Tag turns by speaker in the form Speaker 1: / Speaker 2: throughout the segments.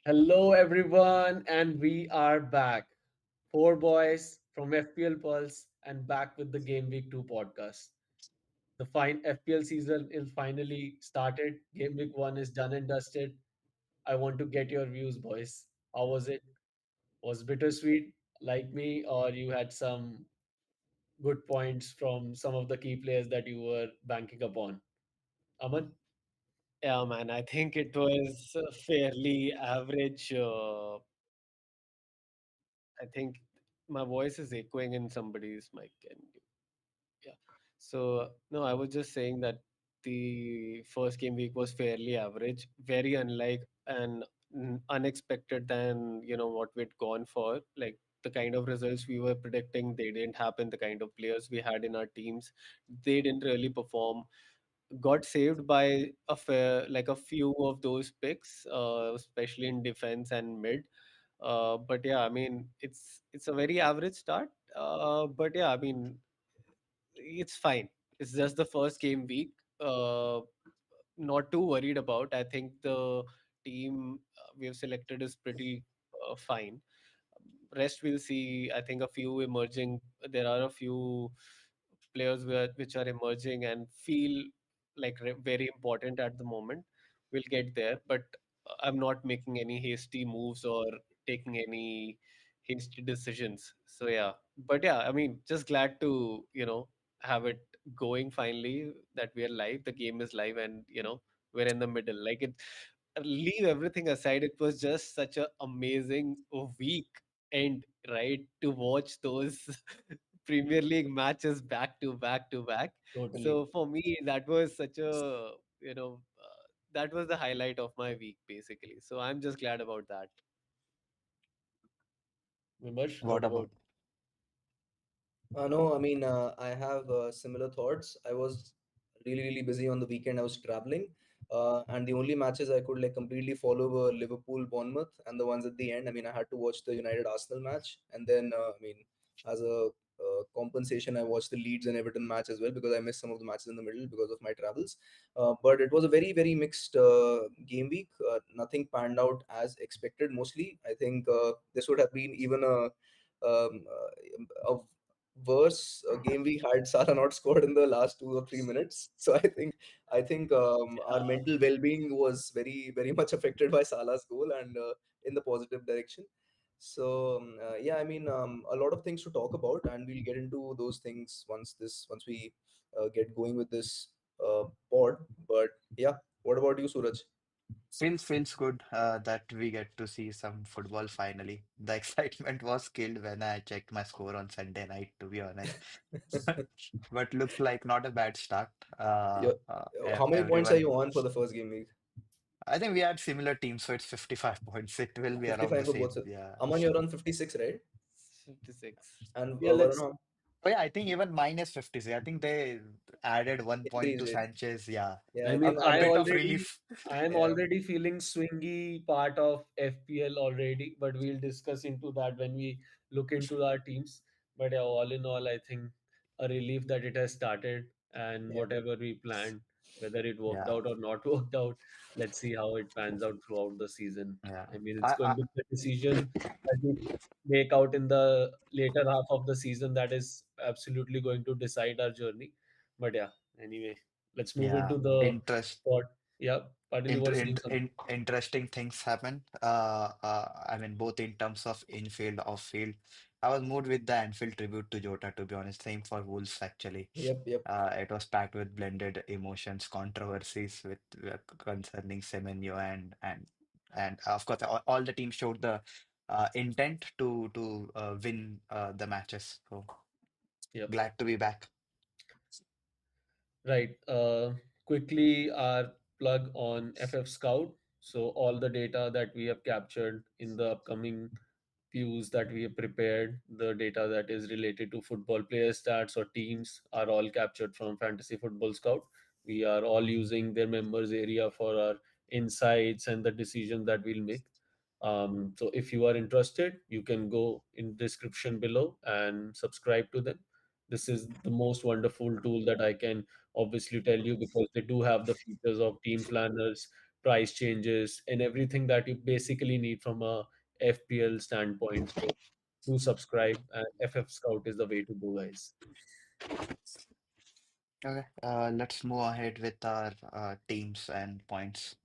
Speaker 1: Hello, everyone, and we are back. Four boys from FPL Pulse and back with the Game Week 2 podcast. The fine FPL season is finally started. Game Week 1 is done and dusted. I want to get your views, boys. How was it? Was bittersweet like me, or you had some good points from some of the key players that you were banking upon? Aman?
Speaker 2: Yeah, man, I think it was fairly average. I think my voice is echoing in somebody's mic. Yeah. So, no, I was just saying that the first game week was fairly average, very unlike and unexpected than, what we'd gone for. Like the kind of results we were predicting, they didn't happen. The kind of players we had in our teams, they didn't really perform. Got saved by like a few of those picks, especially in defense and mid. But yeah, I mean, it's a very average start. But yeah, I mean, it's fine. It's just the first game week. Not too worried about. I think the team we have selected is pretty fine. Rest we'll see. I think a few emerging. There are a few players which are emerging and feel like very important at the moment. We'll get there, but I'm not making any hasty moves or taking any hasty decisions. So yeah, but yeah, I mean, just glad to have it going finally, that we are live. The game is live, and we're in the middle. Like it, leave everything aside. It was just such a amazing week end, right? To watch those Premier League matches back to back to back.
Speaker 1: Totally.
Speaker 2: So for me, that was such a that was the highlight of my week basically. So I'm just glad about that.
Speaker 1: Vimarsh, what
Speaker 3: What
Speaker 1: about?
Speaker 3: about?
Speaker 4: No, I mean, I have similar thoughts. I was really busy on the weekend. I was traveling, and the only matches I could like completely follow were Liverpool, Bournemouth, and the ones at the end. I mean, I had to watch the United Arsenal match, and then I mean, as a compensation, I watched the Leeds and Everton match as well because I missed some of the matches in the middle because of my travels. But it was a very mixed game week. Nothing panned out as expected. Mostly, I think this would have been even a worse game we had Salah not scored in the last 2 or 3 minutes. So I think our
Speaker 2: Yeah.
Speaker 4: mental well-being was very much affected by Salah's goal and in the positive direction. So yeah, I mean a lot of things to talk about, and we'll get into those things once we get going with this pod. But yeah, what about you, Suraj?
Speaker 3: Feels good that we get to see some football finally. The excitement was killed when I checked my score on Sunday night, to be honest. But looks like not a bad start.
Speaker 4: Yeah. How many points are
Speaker 3: Everyone,
Speaker 4: you on for the first game week?
Speaker 3: I think we had similar teams, so it's 55 points. It will be around
Speaker 4: 55
Speaker 3: the
Speaker 4: for both.
Speaker 3: same. Yeah.
Speaker 4: Aman, you're on 56, right?
Speaker 2: 56.
Speaker 4: And
Speaker 1: Yeah, let's
Speaker 4: Varun,
Speaker 3: Oh yeah, I think even minus 50. I think they added 1 point
Speaker 4: increased
Speaker 3: to
Speaker 4: it.
Speaker 3: Sanchez. Yeah,
Speaker 4: Yeah,
Speaker 1: I
Speaker 4: I
Speaker 1: mean,
Speaker 4: think
Speaker 3: a
Speaker 1: I
Speaker 3: bit of
Speaker 1: already,
Speaker 3: relief.
Speaker 1: I am
Speaker 4: yeah.
Speaker 1: already feeling swingy part of FPL already, but we'll discuss into that when we look into our teams. But yeah, all in all, I think a relief that it has started and
Speaker 4: Yeah.
Speaker 1: whatever we planned, whether it worked
Speaker 3: Yeah,
Speaker 1: out or not worked out, let's see how it pans out throughout the season.
Speaker 3: yeah.
Speaker 1: I mean, it's
Speaker 3: I,
Speaker 1: going to be a decision that we make out in the later half of the season that is absolutely going to decide our journey. But yeah, anyway, let's move
Speaker 3: yeah.
Speaker 1: into the
Speaker 3: Interest.
Speaker 1: what? Yeah, pardon, you were saying something.
Speaker 3: Interesting things happen. I mean, both in terms of infield, off field. I was moved with the Anfield tribute to Jota, to be honest. Same for Wolves, actually.
Speaker 4: Yep.
Speaker 3: It was packed with blended emotions, controversies with concerning Semenyo and of course, all the teams showed the intent to win the matches. So
Speaker 1: Yep.
Speaker 3: glad to be back.
Speaker 1: Right. Quickly, our plug on FF Scout. So all the data that we have captured in the upcoming views that we have prepared, the data that is related to football player stats or teams are all captured from Fantasy Football Scout. We are all using their members area for our insights and the decisions that we'll make. So if you are interested, you can go in description below and subscribe to them. This is the most wonderful tool that I can obviously tell you because they do have the features of team planners, price changes, and everything that you basically need from a FPL standpoint. So do subscribe, and FF Scout is the way to go, guys.
Speaker 3: Okay, let's move ahead with our teams and points.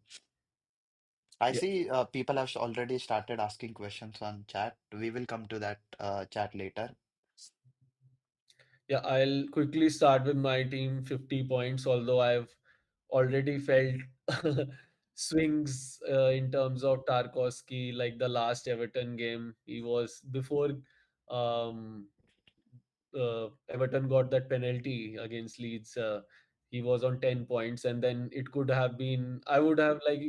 Speaker 3: I
Speaker 1: Yeah.
Speaker 3: see people have already started asking questions on chat. We will come to that chat later.
Speaker 1: Yeah, I'll quickly start with my team 50 points, although I've already felt swings in terms of Tarkowski, like the last Everton game. He was before um, Everton got that penalty against Leeds. He was on 10 points, and then it could have been. I would have like.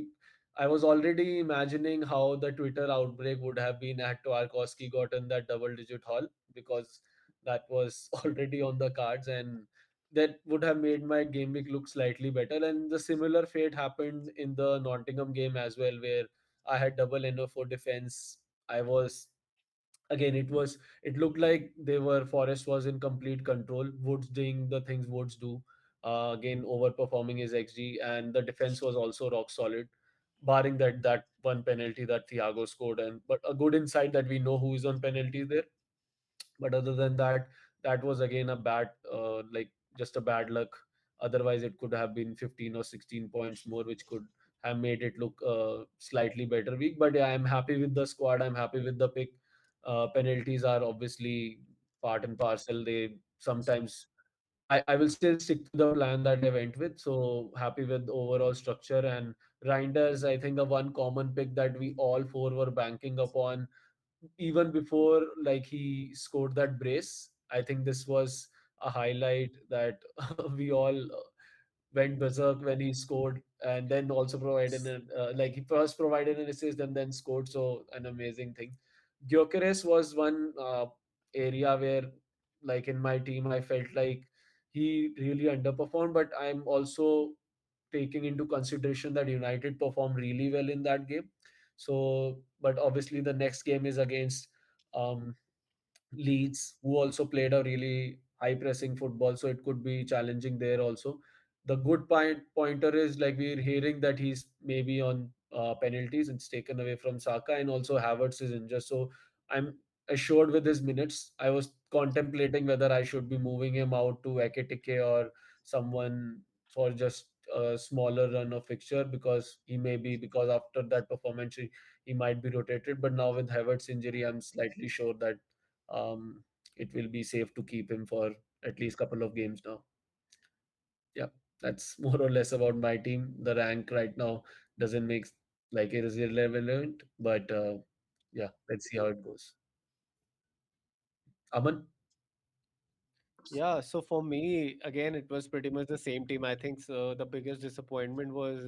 Speaker 1: I was already imagining how the Twitter outbreak would have been had Tarkowski gotten that double-digit haul, because that was already on the cards, and that would have made my game week look slightly better. And the similar fate happened in the Nottingham game as well, where I had double NO for defense. I was again, it looked like they were Forest was in complete control. Woods doing the things Woods do. Again, overperforming his XG, and the defense was also rock solid, barring that one penalty that Thiago scored. And but a good insight that we know who is on penalties there. But other than that, that was again a bad, like just a bad luck. Otherwise, it could have been 15 or 16 points more, which could have made it look slightly better week. But yeah, I'm happy with the squad. I'm happy with the pick. Penalties are obviously part and parcel. They sometimes I will still stick to the plan that I went with. So happy with the overall structure. And Reinders, I think, a one common pick that we all four were banking upon even before like he scored that brace. I think this was a highlight that we all went berserk when he scored, and then also provided an like he first provided an assist and then scored. So an amazing thing. Gyökeres was one area where, like in my team, I felt like he really underperformed, but I'm also taking into consideration that United performed really well in that game. So, but obviously the next game is against um, Leeds, who also played a really high pressing football, so it could be challenging there also. The good pointer is like we're hearing that he's maybe on penalties. It's taken away from Saka, and also Havertz is injured. So I'm assured with his minutes. I was contemplating whether I should be moving him out to Ekitike or someone for just a smaller run of fixture, because he may be, because after that performance he might be rotated. But now with Havertz injury, I'm slightly sure that um, it will be safe to keep him for at least couple of games now. Yeah, that's more or less about my team. The rank right now doesn't make like it is irrelevant, but yeah, let's see how it goes. Aman.
Speaker 2: Yeah, so for me, again, it was pretty much the same team. I think so the biggest disappointment was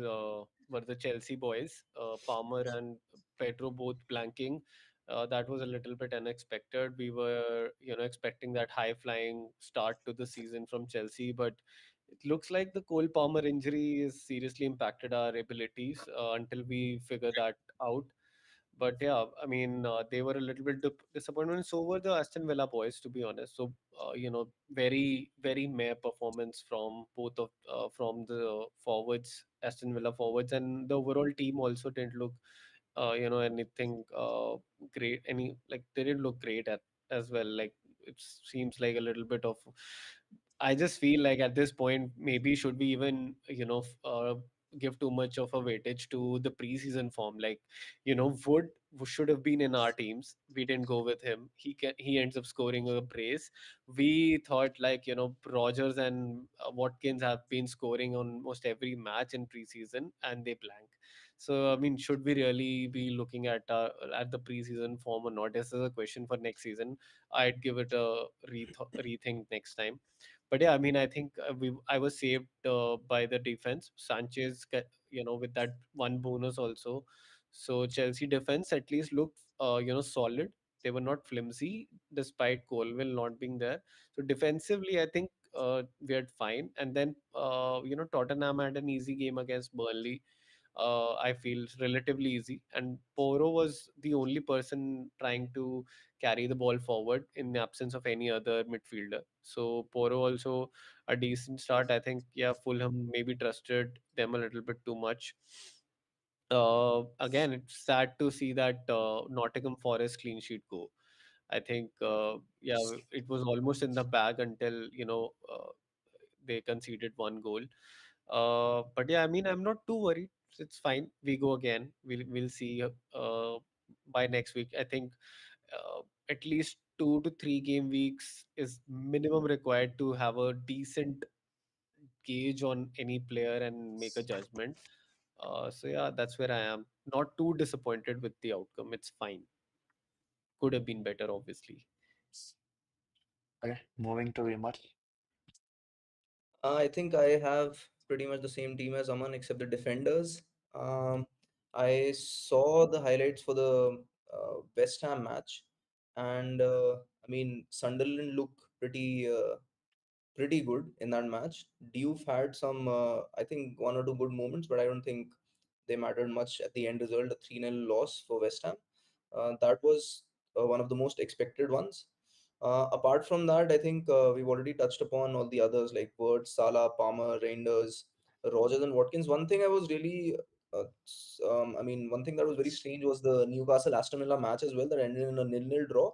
Speaker 2: were the Chelsea boys, Palmer and Pedro both blanking. That was a little bit unexpected. We were, expecting that high flying start to the season from Chelsea, but it looks like the Cole Palmer injury has seriously impacted our abilities until we figure that out. But yeah, I mean, they were a little bit disappointment. So were the Aston Villa boys, to be honest. So very very meh performance from both of from the forwards, Aston Villa forwards, and the overall team also didn't look anything great. Any like they didn't look great at as well. Like it seems like a little bit of. I just feel like at this point, maybe should we even give too much of a weightage to the preseason form? Like, Wood should have been in our teams. We didn't go with him. He ends up scoring a brace. We thought like Rogers and Watkins have been scoring on almost every match in preseason, and they blank. So I mean, should we really be looking at the preseason form or not? This is a question for next season. I'd give it a rethink next time. But yeah, I mean, I think I was saved by the defense. Sanchez, with that one bonus also. So Chelsea defense at least looked, solid. They were not flimsy despite Colwell not being there. So defensively, I think we had fine. And then, Tottenham had an easy game against Burnley. I feel relatively easy. And Poro was the only person trying to carry the ball forward in the absence of any other midfielder. So Poro also a decent start. I think, yeah, Fulham maybe trusted them a little bit too much. Again, it's sad to see that Nottingham Forest clean sheet go. I think, yeah, it was almost in the bag until they conceded one goal. But yeah, I mean, I'm not too worried. It's fine. We go again. We'll see by next week. I think at least 2 to 3 game weeks is minimum required to have a decent gauge on any player and make a judgment. So yeah, that's where I am. Not too disappointed with the outcome. It's fine. Could have been better, obviously.
Speaker 3: Okay, moving to Vimarsh.
Speaker 4: I think I have pretty much the same team as Aman except the defenders. Um, I saw the highlights for the West Ham match, and I mean Sunderland look pretty good in that match. Diouf had some, I think, one or two good moments, but I don't think they mattered much at the end result. A 3-0 loss for West Ham. That was one of the most expected ones. Apart from that, I think we've already touched upon all the others like Bird, Salah, Palmer, Reinders, Rogers, and Watkins. One thing I was really, I mean, one thing that was very strange was the Newcastle Aston Villa match as well that ended in a nil-nil draw.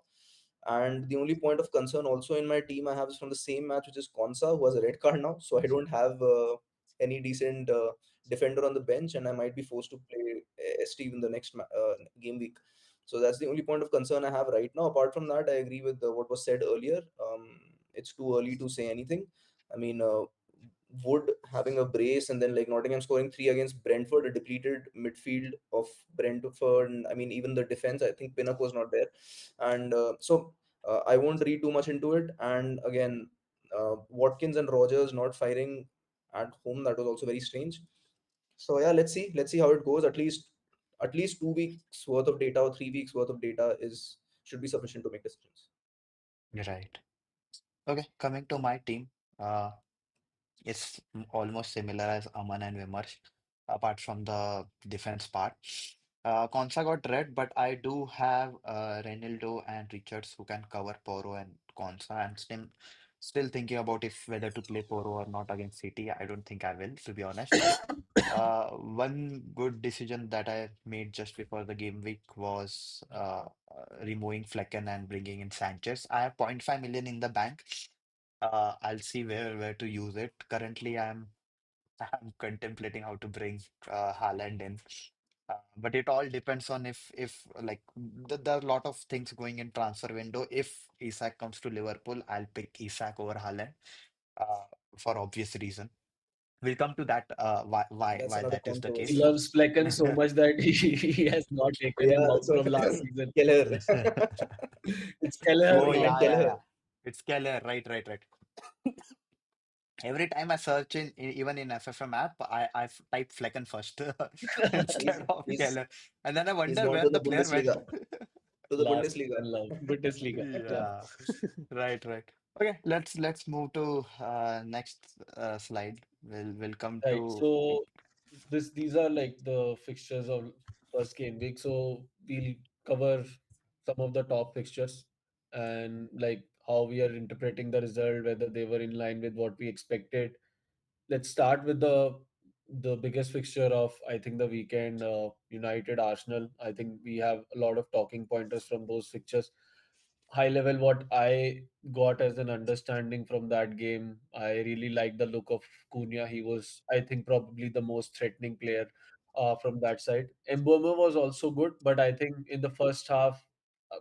Speaker 4: And the only point of concern also in my team I have is from the same match, which is Konsa, who has a red card now. So I don't have any decent defender on the bench, and I might be forced to play Steve in the next game week. So that's the only point of concern I have right now. Apart from that, I agree with what was said earlier. It's too early to say anything. I mean, Wood having a brace and then like Nottingham scoring three against Brentford, a depleted midfield of Brentford, and I mean even the defense. I think Pinnock was not there, and I won't read too much into it. And again, Watkins and Rogers not firing at home, that was also very strange. So yeah, let's see how it goes. At least 2 weeks worth of data or 3 weeks worth of data is should be sufficient to make decisions.
Speaker 3: Right. Okay, coming to my team. Uh, it's almost similar as Aman and Vimarsh, apart from the defense part. Konsa got red, but I do have Renildo and Richards who can cover Poro and Konsa. I'm still thinking about if whether to play Poro or not against City. I don't think I will, to be honest. One good decision that I made just before the game week was removing Flecken and bringing in Sanchez. I have 0.5 million in the bank. I'll see where to use it. Currently, I'm contemplating how to bring Haaland in. But it all depends on if like there are a lot of things going in transfer window. If Isak comes to Liverpool, I'll pick Isak over Haaland uh, for obvious reason. We'll come to that
Speaker 4: That's
Speaker 3: why
Speaker 4: another
Speaker 3: that is the
Speaker 1: He
Speaker 3: case.
Speaker 4: controversy.
Speaker 1: loves Flecken so much that he has not taken him
Speaker 4: Yeah,
Speaker 1: out
Speaker 4: that's
Speaker 1: from
Speaker 4: what
Speaker 1: last season.
Speaker 4: Keller.
Speaker 1: It's Kelleher
Speaker 3: Oh
Speaker 4: Moving on
Speaker 3: yeah,
Speaker 1: or
Speaker 3: yeah,
Speaker 4: Keller.
Speaker 3: yeah. It's Keller, right. Every time I search even in FFM app, I type Flecken first
Speaker 4: He's
Speaker 3: instead of
Speaker 4: he's
Speaker 3: Keller, and then I
Speaker 4: he's
Speaker 3: wonder
Speaker 4: gone
Speaker 3: where
Speaker 4: to
Speaker 3: the
Speaker 4: the
Speaker 3: player went.
Speaker 4: Bundesliga. To the
Speaker 1: last
Speaker 4: Bundesliga.
Speaker 1: season love.
Speaker 2: Bundesliga. Yeah.
Speaker 3: Yeah, right. Okay, let's move to next slide. We'll come
Speaker 1: Right.
Speaker 3: to
Speaker 1: So these are like the fixtures of first game week. So we'll cover some of the top fixtures and like how we are interpreting the result, whether they were in line with what we expected. Let's start with the biggest fixture of I think the weekend, United Arsenal. I think we have a lot of talking pointers from those fixtures. High level, what I got as an understanding from that game, I really liked the look of Cunha. He was, I think, probably the most threatening player from that side. Mboma was also good, but I think in the first half,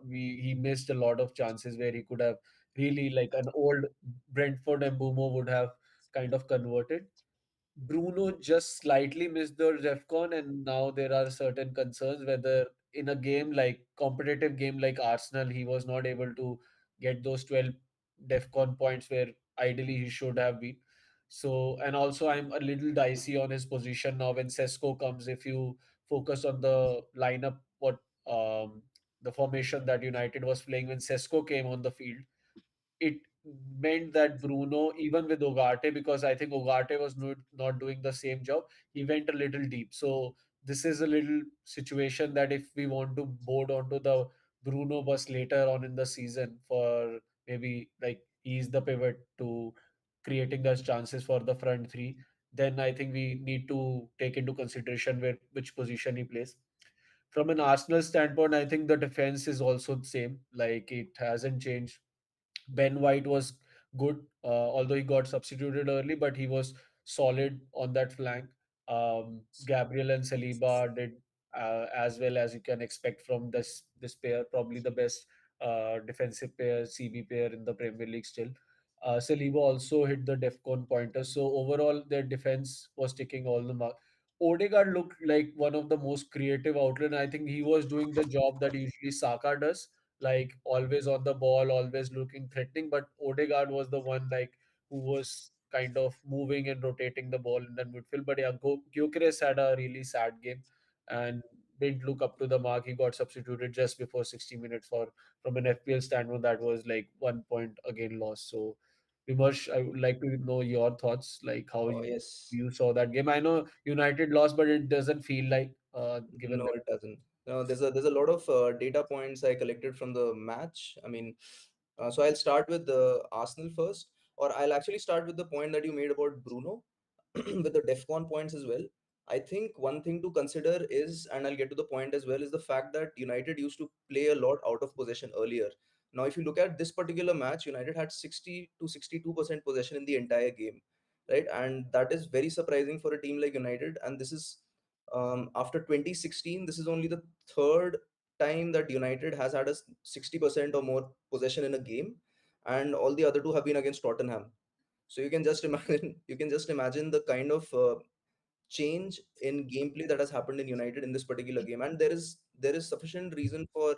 Speaker 1: we he missed a lot of chances where he could have really like an old Brentford Mboma would have kind of converted. Bruno just slightly missed the Refcon, and now there are certain concerns whether in a game like competitive game like Arsenal, he was not able to get those 12 Defcon points where ideally he should have been. So, and also I'm a little dicey on his position now when Sesko comes. If you focus on the lineup, what um, the formation that United was playing when Sesko came on the field, it meant that Bruno, even with Ugarte, because I think Ugarte was not doing the same job, he went a little deep. So this is a little situation that if we want to board onto the Bruno bus later on in the season for maybe like he's the pivot to creating those chances for the front three. then I think we need to take into consideration which position he plays. From an Arsenal standpoint, I think the defense is also the same. Like it hasn't changed. Ben White was good, although he got substituted early, but he was solid on that flank. Gabriel and Saliba did as well as you can expect from this pair, probably the best defensive pair, CB pair in the Premier League still. Saliba also hit the DEFCON pointer, so overall their defense was ticking all the mark. Odegaard looked like one of the most creative outlet. I think he was doing the job that usually Saka does, like always on the ball, always looking threatening. But Odegaard was the one like who was kind of moving and rotating the ball in the midfield. But yeah, Gyökeres had a really sad game and didn't look up to the mark. He got substituted just before 60 minutes for from an FPL standpoint. That was like 1 point again lost. So Vimarsh, I would like to know your thoughts, like how
Speaker 4: Oh yes.
Speaker 1: you saw that game. I know United lost, but it doesn't feel like given
Speaker 4: No,
Speaker 1: that.
Speaker 4: it doesn't. No, there's a lot of data points I collected from the match. I mean, so I'll start with the Arsenal first, or I'll actually start with the point that you made about Bruno, with the DEFCON points as well. I think one thing to consider is, and I'll get to the point as well, is the fact that United used to play a lot out of possession earlier. Now, if you look at this particular match, United had 60 to 62% possession in the entire game, right? And that is very surprising for a team like United. And this is after 2016, this is only the third time that United has had a 60% or more possession in a game, and all the other two have been against Tottenham. So you can just imagine, you can just imagine the kind of change in gameplay that has happened in United in this particular game, and there is sufficient reason for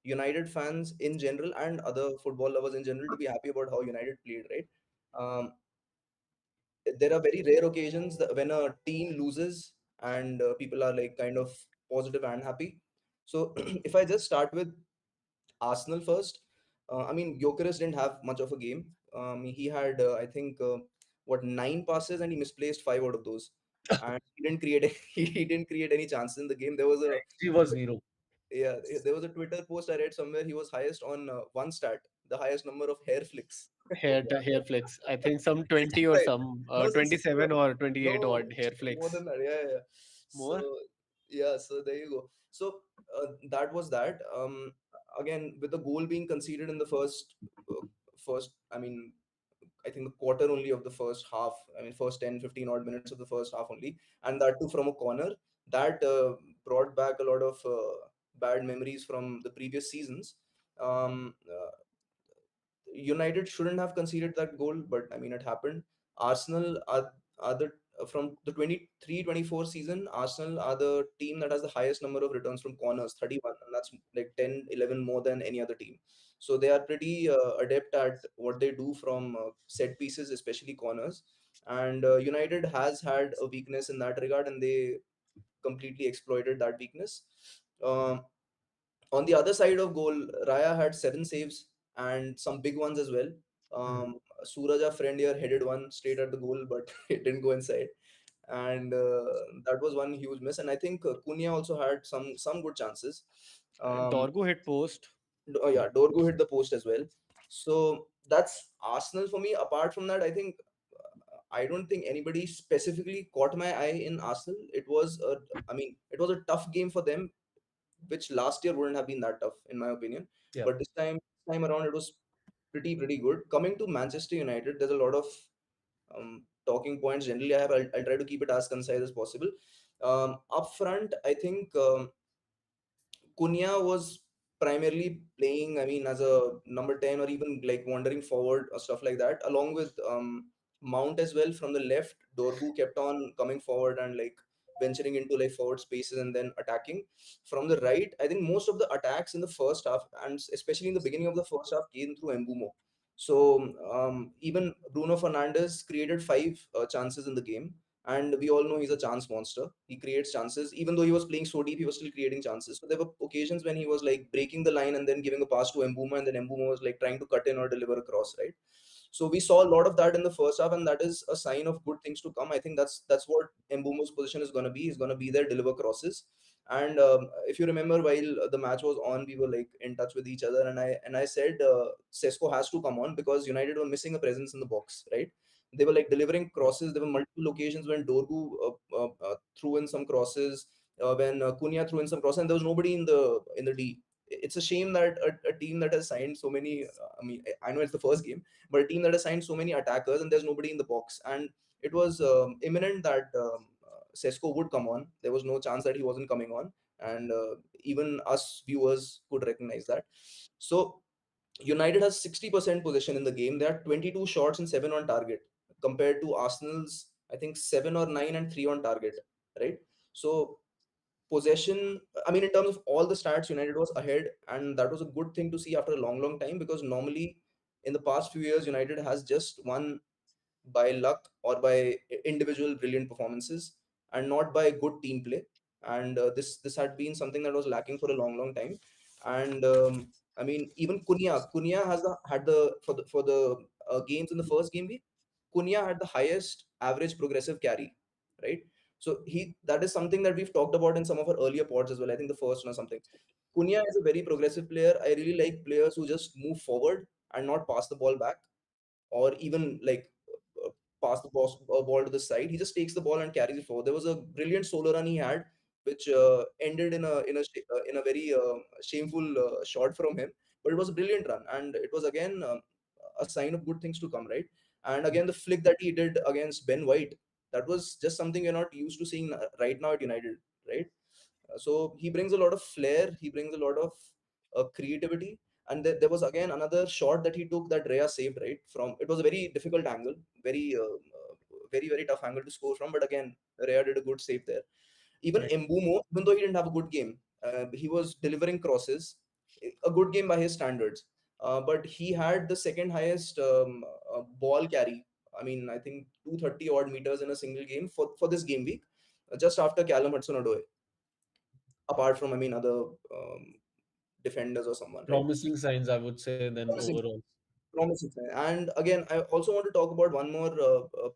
Speaker 4: United fans in general and other football lovers in general to be happy about how United played. Right? Um, there are very rare occasions that when a team loses and people are like kind of positive and happy. So if I just start with Arsenal first, I mean Gyökeres didn't have much of a game. He had I think what, 9 passes and he misplaced 5 out of those, and he didn't create he didn't create any chances in the game. There was a
Speaker 1: She was zero.
Speaker 4: yeah, there was a Twitter post I read somewhere. He was highest on one stat, the highest number of hair flicks.
Speaker 2: Hair flicks. I think some 20 or
Speaker 4: 65.
Speaker 2: some
Speaker 4: No,
Speaker 2: 27
Speaker 4: 65.
Speaker 2: or 28
Speaker 4: No,
Speaker 2: odd hair
Speaker 4: more
Speaker 2: flicks.
Speaker 4: than that. Yeah, yeah, yeah. So
Speaker 2: More?
Speaker 4: yeah, so there you go. So that was that. Again, with the goal being conceded in the first, I mean, I think the quarter only of the first half. I mean, first 10, 15 odd minutes of the first half only, and that too from a corner. That brought back a lot of bad memories from the previous seasons. United shouldn't have conceded that goal, but I mean it happened. Arsenal are the from the 23-24 season, Arsenal are the team that has the highest number of returns from corners, 31, and that's like 10, 11 more than any other team. So they are pretty adept at what they do from set pieces, especially corners. And United has had a weakness in that regard, and they completely exploited that weakness. Um, on the other side of goal, Raya had 7 saves and some big ones as well.
Speaker 2: Hmm.
Speaker 4: Suraj, our friend here, headed one straight at the goal, but it didn't go inside. And that was one huge miss. And I think Cunha also had some good chances. Um,
Speaker 2: Dorgo hit post.
Speaker 4: oh yeah, Dorgu hit the post as well. So that's Arsenal for me. Apart from that, I think I don't think anybody specifically caught my eye in Arsenal. I mean, it was a tough game for them, which last year wouldn't have been that tough in my opinion.
Speaker 1: Yeah.
Speaker 4: But this time around, it was pretty good. Coming to Manchester United, there's a lot of talking points. Generally, I'll try to keep it as concise as possible. Up front, I think Cunha was primarily playing, I mean, as a number 10 or even like wandering forward or stuff like that, along with Mount as well from the left. Dorgu kept on coming forward and like venturing into like forward spaces and then attacking. From the right, I think most of the attacks in the first half, and especially in the beginning of the first half, came through Mbumo. So even Bruno Fernandes created 5 chances in the game, and we all know he's a chance monster. He creates chances. Even though he was playing so deep, he was still creating chances. So there were occasions when he was like breaking the line and then giving a pass to Mbuma, and then Mbuma was like trying to cut in or deliver a cross, right? So we saw a lot of that in the first half, and that is a sign of good things to come. I think that's what Mbuma's position is going to be. He's going to be there, deliver crosses. And if you remember, while the match was on, we were like in touch with each other, and I said Sesko has to come on because United were missing a presence in the box, right? They were like delivering crosses. There were multiple occasions when Dorgu threw in some crosses, when Cunha threw in some crosses, and there was nobody in the D. It's a shame that a team that has signed so many. I mean, I know it's the first game, but a team that has signed so many attackers and there's nobody in the box. And it was imminent that Sesko would come on. There was no chance that he wasn't coming on, and even us viewers could recognize that. So United has 60% possession in the game. They had 22 shots and 7 on target, compared to Arsenal's, I think, 7 or 9 and 3 on target, right? So possession, I mean, in terms of all the stats, United was ahead, and that was a good thing to see after a long, long time, because normally in the past few years, United has just won by luck or by individual brilliant performances, and not by good team play. And this had been something that was lacking for a long, long time. And I mean, even Cunha has had the for the games in the first game week. Cunha had the highest average progressive carry, right? So he that is something that we've talked about in some of our earlier pods as well. I think the first one or something. Cunha is a very progressive player. I really like players who just move forward and not pass the ball back, or even like uh, pass the ball to the side. He just takes the ball and carries it forward. There was a brilliant solo run he had, which ended in a very shameful shot from him. But it was a brilliant run, and it was again a sign of good things to come, right? And again, the flick that he did against Ben White, that was just something you're not used to seeing right now at United, right? So he brings a lot of flair. He brings a lot of creativity. And there was again another shot that he took that Rhea saved, right? From it was a very difficult angle, very tough angle to score from. But again, Rhea did a good save there. Even
Speaker 3: Right.
Speaker 4: Embumo, even though he didn't have a good game, he was delivering crosses, a good game by his standards. But he had the second highest ball carry. I mean, I think 230 odd meters in a single game for this game week, just after Callum Hudson-Odoi, apart from, I mean, other defenders or someone, right?
Speaker 1: Promising signs, I would say, then
Speaker 4: Promising,
Speaker 1: overall.
Speaker 4: promising sign. And again, I also want to talk about one more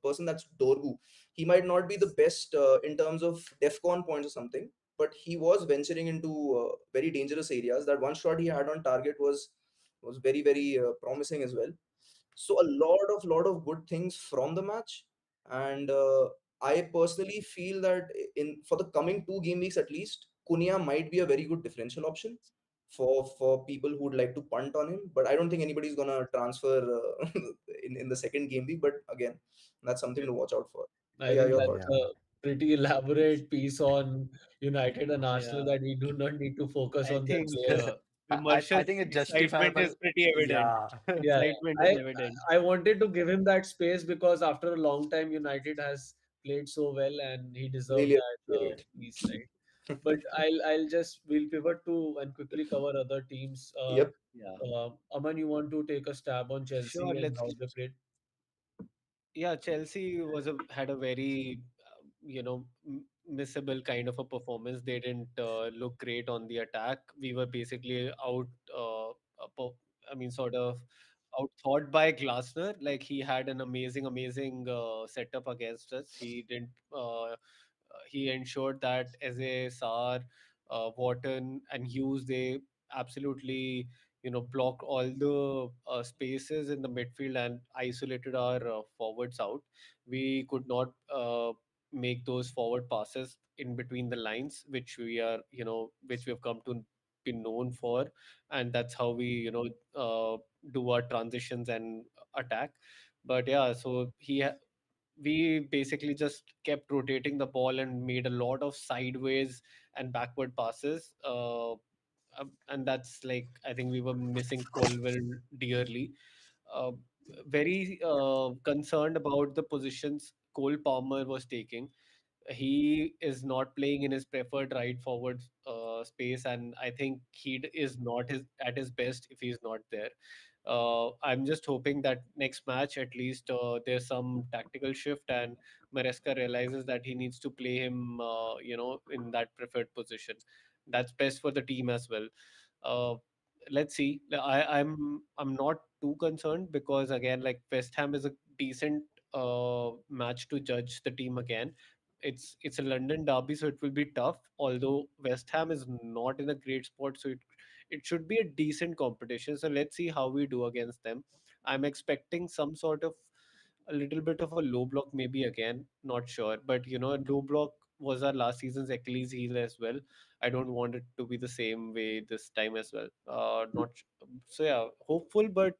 Speaker 4: person, that's Dorgu. He might not be the best in terms of DEFCON points or something, but he was venturing into very dangerous areas. That one shot he had on target was very promising as well. So a lot of good things from the match. And I personally feel that in for the coming two game weeks at least, Cunha might be a very good differential option for people who would like to punt on him. But I don't think anybody's gonna transfer in the second game week. But again, that's something to watch out for.
Speaker 1: I
Speaker 4: Yeah,
Speaker 1: think
Speaker 4: your
Speaker 1: that's
Speaker 4: thoughts?
Speaker 1: a
Speaker 3: Yeah.
Speaker 1: pretty elaborate piece on United and Arsenal,
Speaker 2: Yeah,
Speaker 1: that we do not need to focus
Speaker 2: I
Speaker 1: on their
Speaker 2: think
Speaker 1: players.
Speaker 3: I
Speaker 2: Vimarsh's
Speaker 3: think it's
Speaker 2: excitement is
Speaker 3: justifiable.
Speaker 2: pretty evident.
Speaker 3: Yeah.
Speaker 1: Yeah,
Speaker 2: Excitement is
Speaker 1: I
Speaker 2: evident.
Speaker 1: I wanted to give him that space because after a long time, United has played so well, and he deserved
Speaker 4: Really
Speaker 1: that
Speaker 4: appreciate
Speaker 1: piece, right? But I'll just we'll pivot to and quickly cover other teams.
Speaker 4: Yep.
Speaker 2: Yeah,
Speaker 1: Aman, you want to take a stab on
Speaker 2: sure.
Speaker 1: Chelsea and how they played?
Speaker 2: Yeah, Chelsea had a very missable kind of a performance. They didn't look great on the attack. We were basically I mean, sort of out thought by Glasner. Like, he had an amazing setup against us. He ensured that Eze, Sar, Wharton, and Hughes, they absolutely blocked all the spaces in the midfield and isolated our forwards out. We could not make those forward passes in between the lines, which we have come to be known for, and that's how we do our transitions and attack. But yeah, so we basically just kept rotating the ball and made a lot of sideways and backward passes. And that's, like, I think we were missing Colwell dearly. Uh, Very concerned about the positions Cole Palmer was taking. He is not playing in his preferred right forward space, and I think is not at his best if he's not there. I'm just hoping that next match, at least, there's some tactical shift and Maresca realizes that he needs to play him, in that preferred position. That's best for the team as well. Uh, let's see. I'm not too concerned because, again, like, West Ham is a decent match to judge the team again. It's a London derby, so it will be tough. Although West Ham is not in a great spot, so it should be a decent competition. So let's see how we do against them. I'm expecting some sort of a little bit of a low block, maybe again, not sure. But low block was our last season's Achilles heel as well. I don't want it to be the same way this time as well. Not so yeah, hopeful, but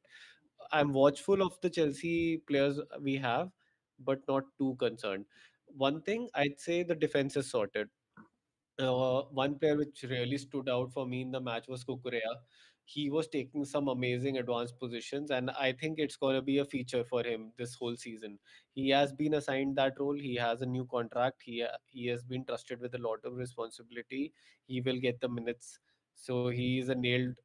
Speaker 2: I'm watchful of the Chelsea players we have, but not too concerned. One thing I'd say, the defense is sorted. One player which really stood out for me in the match was Kukurea. He was taking some amazing advanced positions, and I think it's going to be a feature for him this whole season. He has been assigned that role. He has a new contract. He has been trusted with a lot of responsibility. He will get the minutes, so he is a nailed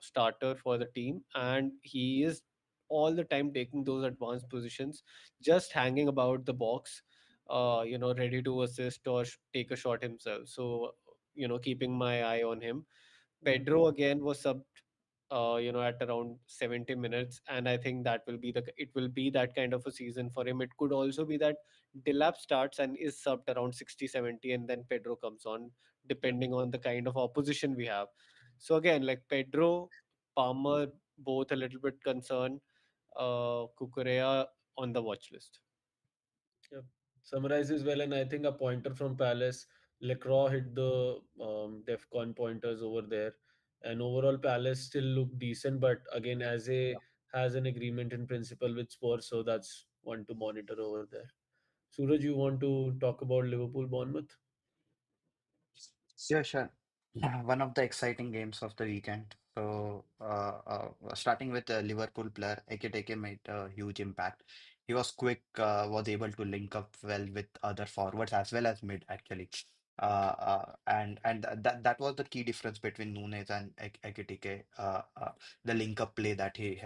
Speaker 2: starter for the team, and he is all the time taking those advanced positions, just hanging about the box, ready to assist or take a shot himself. So, keeping my eye on him. Pedro again was subbed, at around 70 minutes, and I think it will be that kind of a season for him. It could also be that Dilap starts and is subbed around 60, 70, and then Pedro comes on,
Speaker 1: Yeah.
Speaker 2: depending on the kind of opposition we have. So again, like Pedro, Palmer, both a little bit concerned. Kukurea on the watch list.
Speaker 1: Yeah, summarizes well, and I think a pointer from Palace. Lacroix hit the DEFCON pointers over there, and overall Palace still look decent. But again, as a has an agreement in principle with Spurs, so that's one to monitor over there. Suraj, you want to talk about Liverpool Bournemouth?
Speaker 3: Yeah, sure. One of the exciting games of the weekend. Starting with the Liverpool player, Ekitike made a huge impact. He was quick, was able to link up well with other forwards as well as mid, actually. That was the key difference between Nunes and Ekitike, the link up play that he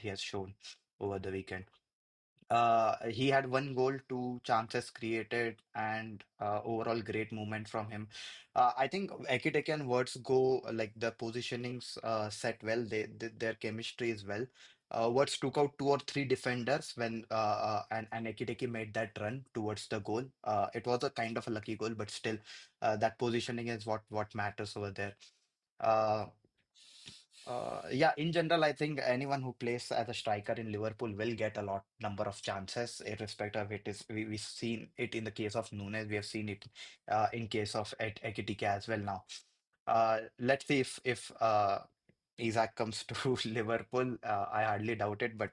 Speaker 3: has shown over the weekend. He had one goal, two chances created, and overall great movement from him. I think Ekiteke and Words go like the positionings set well. Their chemistry is well. Words took out two or three defenders and Ekiteke made that run towards the goal. It was a kind of a lucky goal, but still, that positioning is what matters over there. Uh, yeah, in general, I think anyone who plays as a striker in Liverpool will get a lot number of chances, irrespective of it is we've seen it in the case of Nunes, we have seen it in case of Ekitike as well now. Let's see if Isaac comes to Liverpool. I hardly doubt it, but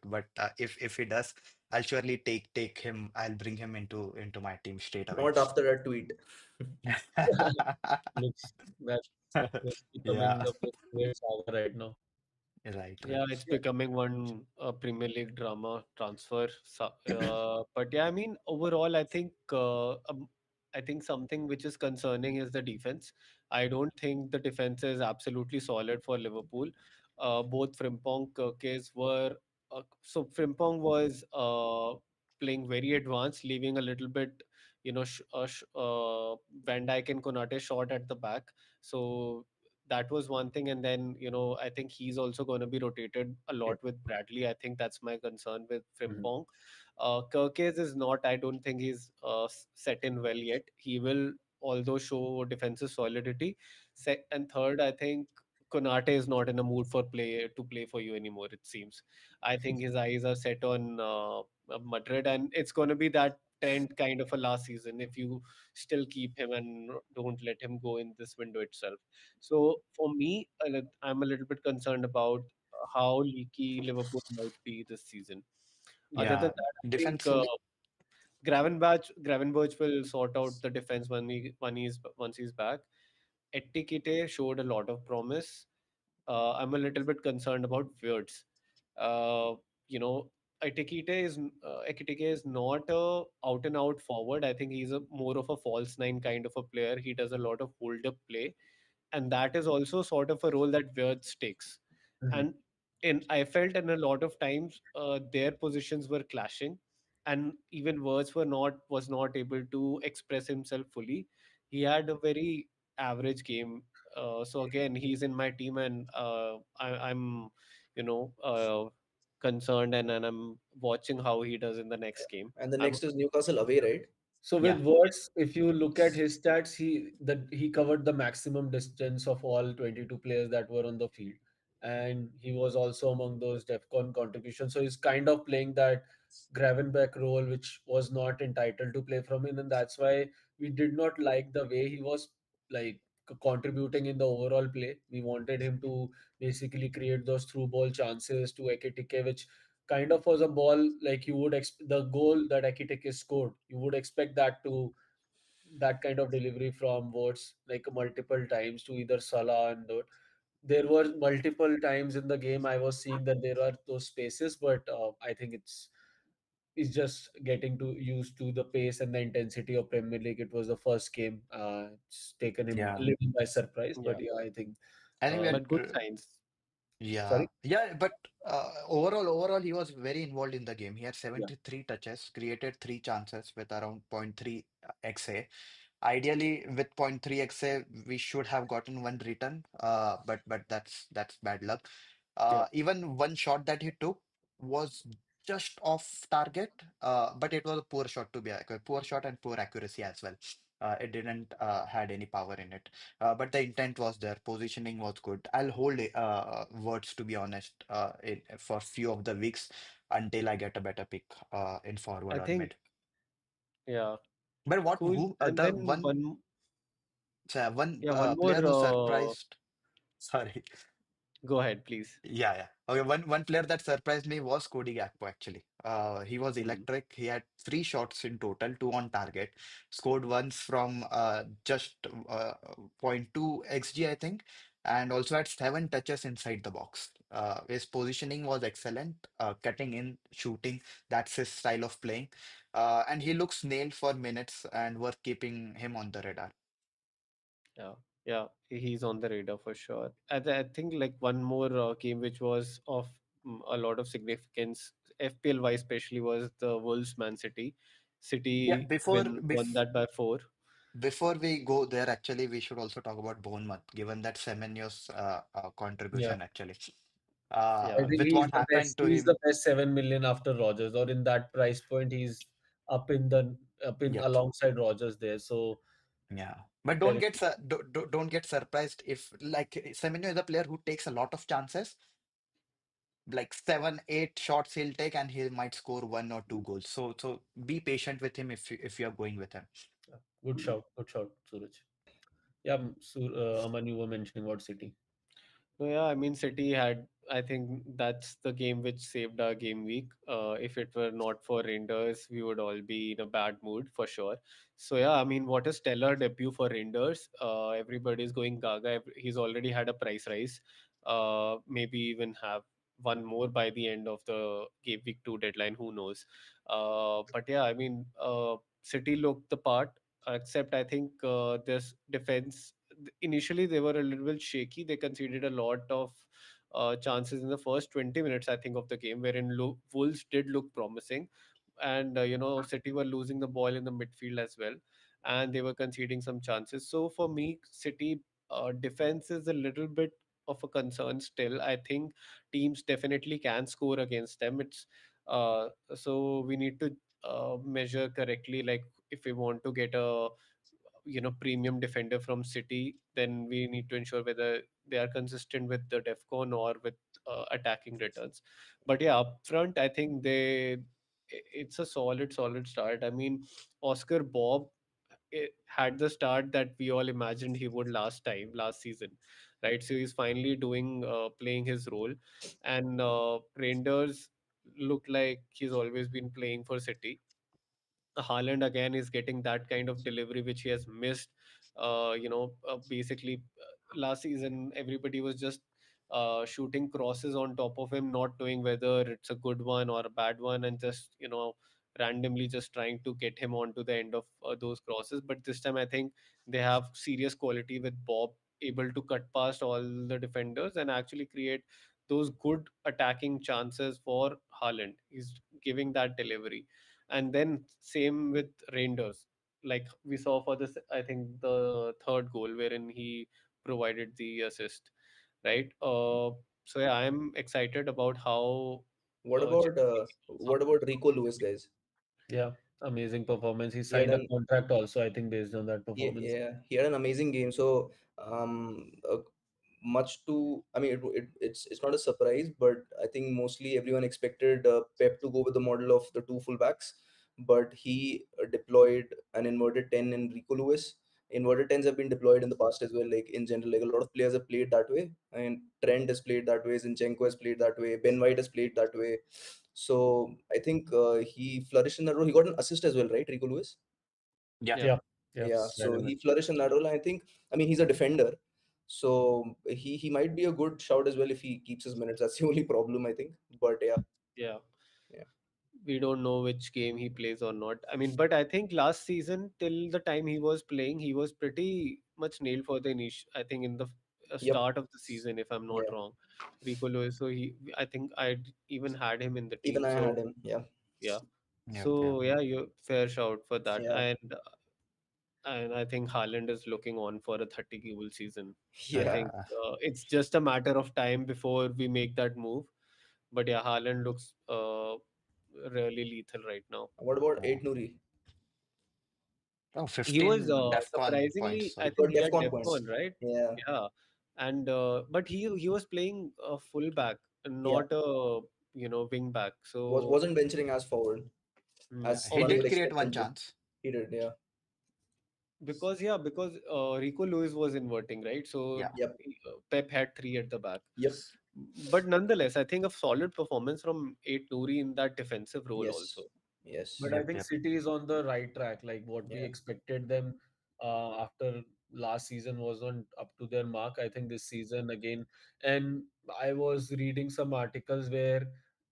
Speaker 3: if he does, I'll surely take him. I'll bring him into my team straight away.
Speaker 4: Not after that tweet.
Speaker 1: Looks that's
Speaker 3: Yeah,
Speaker 1: becoming the most great saga right now.
Speaker 3: right, right.
Speaker 2: Yeah, it's becoming one Premier League drama transfer. But yeah, I mean, overall, I think something which is concerning is the defense. I don't think the defense is absolutely solid for Liverpool. Both Frimpong, Kirkes were Frimpong was playing very advanced, leaving a little bit, Van Dijk and Konate short at the back. So that was one thing. And then, I think he's also going to be rotated a lot with Bradley. I think that's my concern with
Speaker 1: Mhm.
Speaker 2: Frimpong. Kirkes is not, I don't think he's set in well yet. He will, although, show defensive solidity. And third, I think Konate is not in a mood to play for you anymore, it seems. I think his eyes are set on Madrid, and it's going to be that trend kind of a last season if you still keep him and don't let him go in this window itself. So for me, I'm a little bit concerned about how leaky Liverpool might be this season. Other than
Speaker 3: Yeah,
Speaker 2: that, I think
Speaker 3: defensively.
Speaker 2: Gravenberch will sort out the defense once he's back. Etikite showed a lot of promise. I'm a little bit concerned about Wirtz. Uh, you know, Ekitike is not a out and out forward. I think he's a more of a false nine kind of a player. He does a lot of hold up play, and that is also sort of a role that Wirtz takes.
Speaker 1: Mhm.
Speaker 2: And I felt in a lot of times their positions were clashing, and even Wirtz was not able to express himself fully. He had a very average game. So again, he's in my team, and I'm you know uh, concerned, and I'm watching how he does in the next game.
Speaker 4: And the
Speaker 2: I'm
Speaker 4: next is Newcastle away, right?
Speaker 1: So
Speaker 3: Yeah.
Speaker 1: with words, if you look at his stats, he covered the maximum distance of all 22 players that were on the field, and he was also among those DefCon contributions. So he's kind of playing that. Gravenbeck role, which was not entitled to play from him, and that's why we did not like the way he was like contributing in the overall play. We wanted him to basically create those through ball chances to Ekitike, which kind of was a ball like you would the goal that Ekitike scored. You would expect that kind of delivery from Words like multiple times to either Salah and there were multiple times in the game I was seeing that there are those spaces, but I think it's just getting to used to the pace and the intensity of Premier League. It was the first game. It's taken him a
Speaker 3: Yeah,
Speaker 1: little by surprise, but
Speaker 2: Yeah,
Speaker 1: yeah, I think.
Speaker 3: I think we
Speaker 1: Uh,
Speaker 2: but good
Speaker 3: had.
Speaker 2: signs.
Speaker 3: Yeah,
Speaker 1: Sorry.
Speaker 3: yeah, but overall, he was very involved in the game. He had
Speaker 1: Yeah.
Speaker 3: 73 touches, created three chances with around zero point 0.3 XA. Ideally, with zero point 0.3 XA, we should have gotten one return. But that's bad luck.
Speaker 2: Yeah,
Speaker 3: Even one shot that he took was just off target. But it was a poor shot to be a poor shot and poor accuracy as well. It didn't had any power in it. But the intent was there. Positioning was good. I'll hold words to be honest for few of the weeks until I get a better pick in forward
Speaker 2: I
Speaker 3: or
Speaker 2: think
Speaker 3: mid.
Speaker 2: yeah,
Speaker 3: But what
Speaker 2: cool.
Speaker 3: who
Speaker 2: And
Speaker 3: the
Speaker 2: then
Speaker 3: one one
Speaker 2: yeah, one more.
Speaker 3: player who surprised? Sorry.
Speaker 2: Go ahead, please.
Speaker 3: Yeah, yeah. Okay, one player that surprised me was Cody Gakpo actually. He was
Speaker 2: Hmm.
Speaker 3: electric. He had three shots in total, two on target. Scored once from just zero point 0.2 XG, I think, and also had seven touches inside the box. His positioning was excellent, cutting in, shooting. That's his style of playing. And he looks nailed for minutes and worth keeping him on the radar.
Speaker 2: Yeah, yeah, he's on the radar for sure. I think like one more game which was of a lot of significance, FPL wise especially, was the Wolves Man City.
Speaker 3: Yeah,
Speaker 2: City
Speaker 3: before
Speaker 2: won
Speaker 3: bef
Speaker 2: that by 4.
Speaker 3: Before we go there, actually, we should also talk about Bournemouth, given that Semenyo's
Speaker 1: Yeah.
Speaker 3: contribution, actually.
Speaker 1: I
Speaker 2: Yeah,
Speaker 1: think
Speaker 3: With
Speaker 1: he's
Speaker 3: what
Speaker 1: the
Speaker 3: happened
Speaker 1: best.
Speaker 3: to
Speaker 1: He's the
Speaker 3: him,
Speaker 1: best 7 million after Rogers, or in that price point, he's up in
Speaker 3: yep,
Speaker 1: alongside Rogers there. So
Speaker 3: yeah. But
Speaker 1: there
Speaker 3: don't
Speaker 1: is
Speaker 3: don't get surprised if like Semenyo is a player who takes a lot of chances, like seven, eight shots he'll take, and he might score one or two goals. So be patient with him if you're going with him.
Speaker 1: good shout, Suraj. Yeah, Aman, you were mentioning about City.
Speaker 2: no, yeah, I mean, City had, I think that's the game which saved our game week. If it were not for Rangers, we would all be in a bad mood for sure. So, yeah, I mean, what a stellar debut for Rangers. Everybody's going gaga. He's already had a price rise. Maybe even have one more by the end of the game week 2 deadline. Who knows? But yeah, I mean, City looked the part, except I think this defense initially they were a little bit shaky. They conceded a lot of chances in the first 20 minutes, I think, of the game, wherein Wolves did look promising. And, City were losing the ball in the midfield as well. And they were conceding some chances. So for me, City defense is a little bit of a concern still. I think teams definitely can score against them. So we need to measure correctly. Like if we want to get a premium defender from City, then we need to ensure whether they are consistent with the defcon or with attacking returns. But yeah, up front, I think it's a solid start. I mean, Oscar Bob had the start that we all imagined he would last season, right? So he's finally doing playing his role. And Rangers look like he's always been playing for City. Haaland again is getting that kind of delivery which he has missed. Basically, last season everybody was just shooting crosses on top of him, not knowing whether it's a good one or a bad one, and just randomly just trying to get him onto the end of those crosses. But this time, I think they have serious quality with Bob able to cut past all the defenders and actually create those good attacking chances for Haaland. He's giving that delivery. And then same with Rangers, like we saw for this, I think the third goal wherein he provided the assist, right? So yeah, I'm excited about how Chelsea is
Speaker 4: what about Rico Lewis, guys?
Speaker 1: Yeah, amazing performance. He
Speaker 4: He had
Speaker 1: signed a
Speaker 4: an
Speaker 1: contract also, I think, based on that performance.
Speaker 4: Yeah, he had an amazing game. So much to. I mean, it's not a surprise, but I think mostly everyone expected Pep to go with the model of the two fullbacks, but he deployed an inverted 10 in Rico Lewis. Inverted 10s have been deployed in the past as well. Like in general, like a lot of players have played that way. And Trent has played that way. Zinchenko has played that way. Ben White has played that way. So I think he flourished in that role. He got an assist as well, right, Rico Lewis?
Speaker 3: Yeah.
Speaker 2: Yeah.
Speaker 1: Yeah, yeah,
Speaker 4: Yeah,
Speaker 1: right
Speaker 4: so
Speaker 1: away.
Speaker 4: he flourished in that role. And I think, I mean, he's a defender, so he might be a good shout as well if he keeps his minutes. That's the only problem, I think. But yeah,
Speaker 2: Yeah.
Speaker 4: yeah,
Speaker 2: We don't know which game he plays or not. I mean, but I think last season, till the time he was playing, he was pretty much nailed for the niche. I think in the
Speaker 4: yep,
Speaker 2: start of the season, if I'm not
Speaker 4: yeah.
Speaker 2: wrong, Rico Lewis. So I think I even had him in the
Speaker 4: Even
Speaker 2: team.
Speaker 4: I had
Speaker 2: So
Speaker 4: him. Yeah,
Speaker 2: yeah,
Speaker 3: Yep. Yep.
Speaker 2: so yeah, you fair shout for that.
Speaker 4: yeah,
Speaker 2: And I think Haaland is looking on for a 30 goal season. I
Speaker 4: yeah.
Speaker 2: think it's just a matter of time before we make that move. But yeah, Haaland looks really lethal right now.
Speaker 4: What about
Speaker 3: Yeah.
Speaker 4: Eight Nuri?
Speaker 3: Oh,
Speaker 2: He was
Speaker 3: 15 DEFCON
Speaker 2: surprisingly,
Speaker 3: points.
Speaker 2: I
Speaker 4: He
Speaker 2: think
Speaker 4: got
Speaker 2: he had
Speaker 4: DefCon points.
Speaker 2: DEFCON, right?
Speaker 4: Yeah,
Speaker 2: Yeah, and but he was playing a fullback,
Speaker 4: yeah.
Speaker 2: not a wing back. So
Speaker 4: Wasn't venturing as forward
Speaker 2: hmm,
Speaker 3: Yeah,
Speaker 4: as
Speaker 3: he
Speaker 4: one
Speaker 2: obviously,
Speaker 4: would
Speaker 3: did create
Speaker 4: expect
Speaker 3: one
Speaker 4: him to.
Speaker 3: chance.
Speaker 4: He did. Yeah,
Speaker 2: because Rico Lewis was inverting, right? So
Speaker 3: Yeah.
Speaker 4: yep,
Speaker 2: Pep had three at the back.
Speaker 4: yep,
Speaker 2: But nonetheless, I think a solid performance from Eight Nouri in that defensive role also.
Speaker 4: yes, yes,
Speaker 1: But I
Speaker 3: Yep.
Speaker 1: think
Speaker 3: Yep.
Speaker 1: City is on the right track. Like what we
Speaker 4: yeah,
Speaker 1: expected them after last season wasn't up to their mark. I think this season again, and I was reading some articles where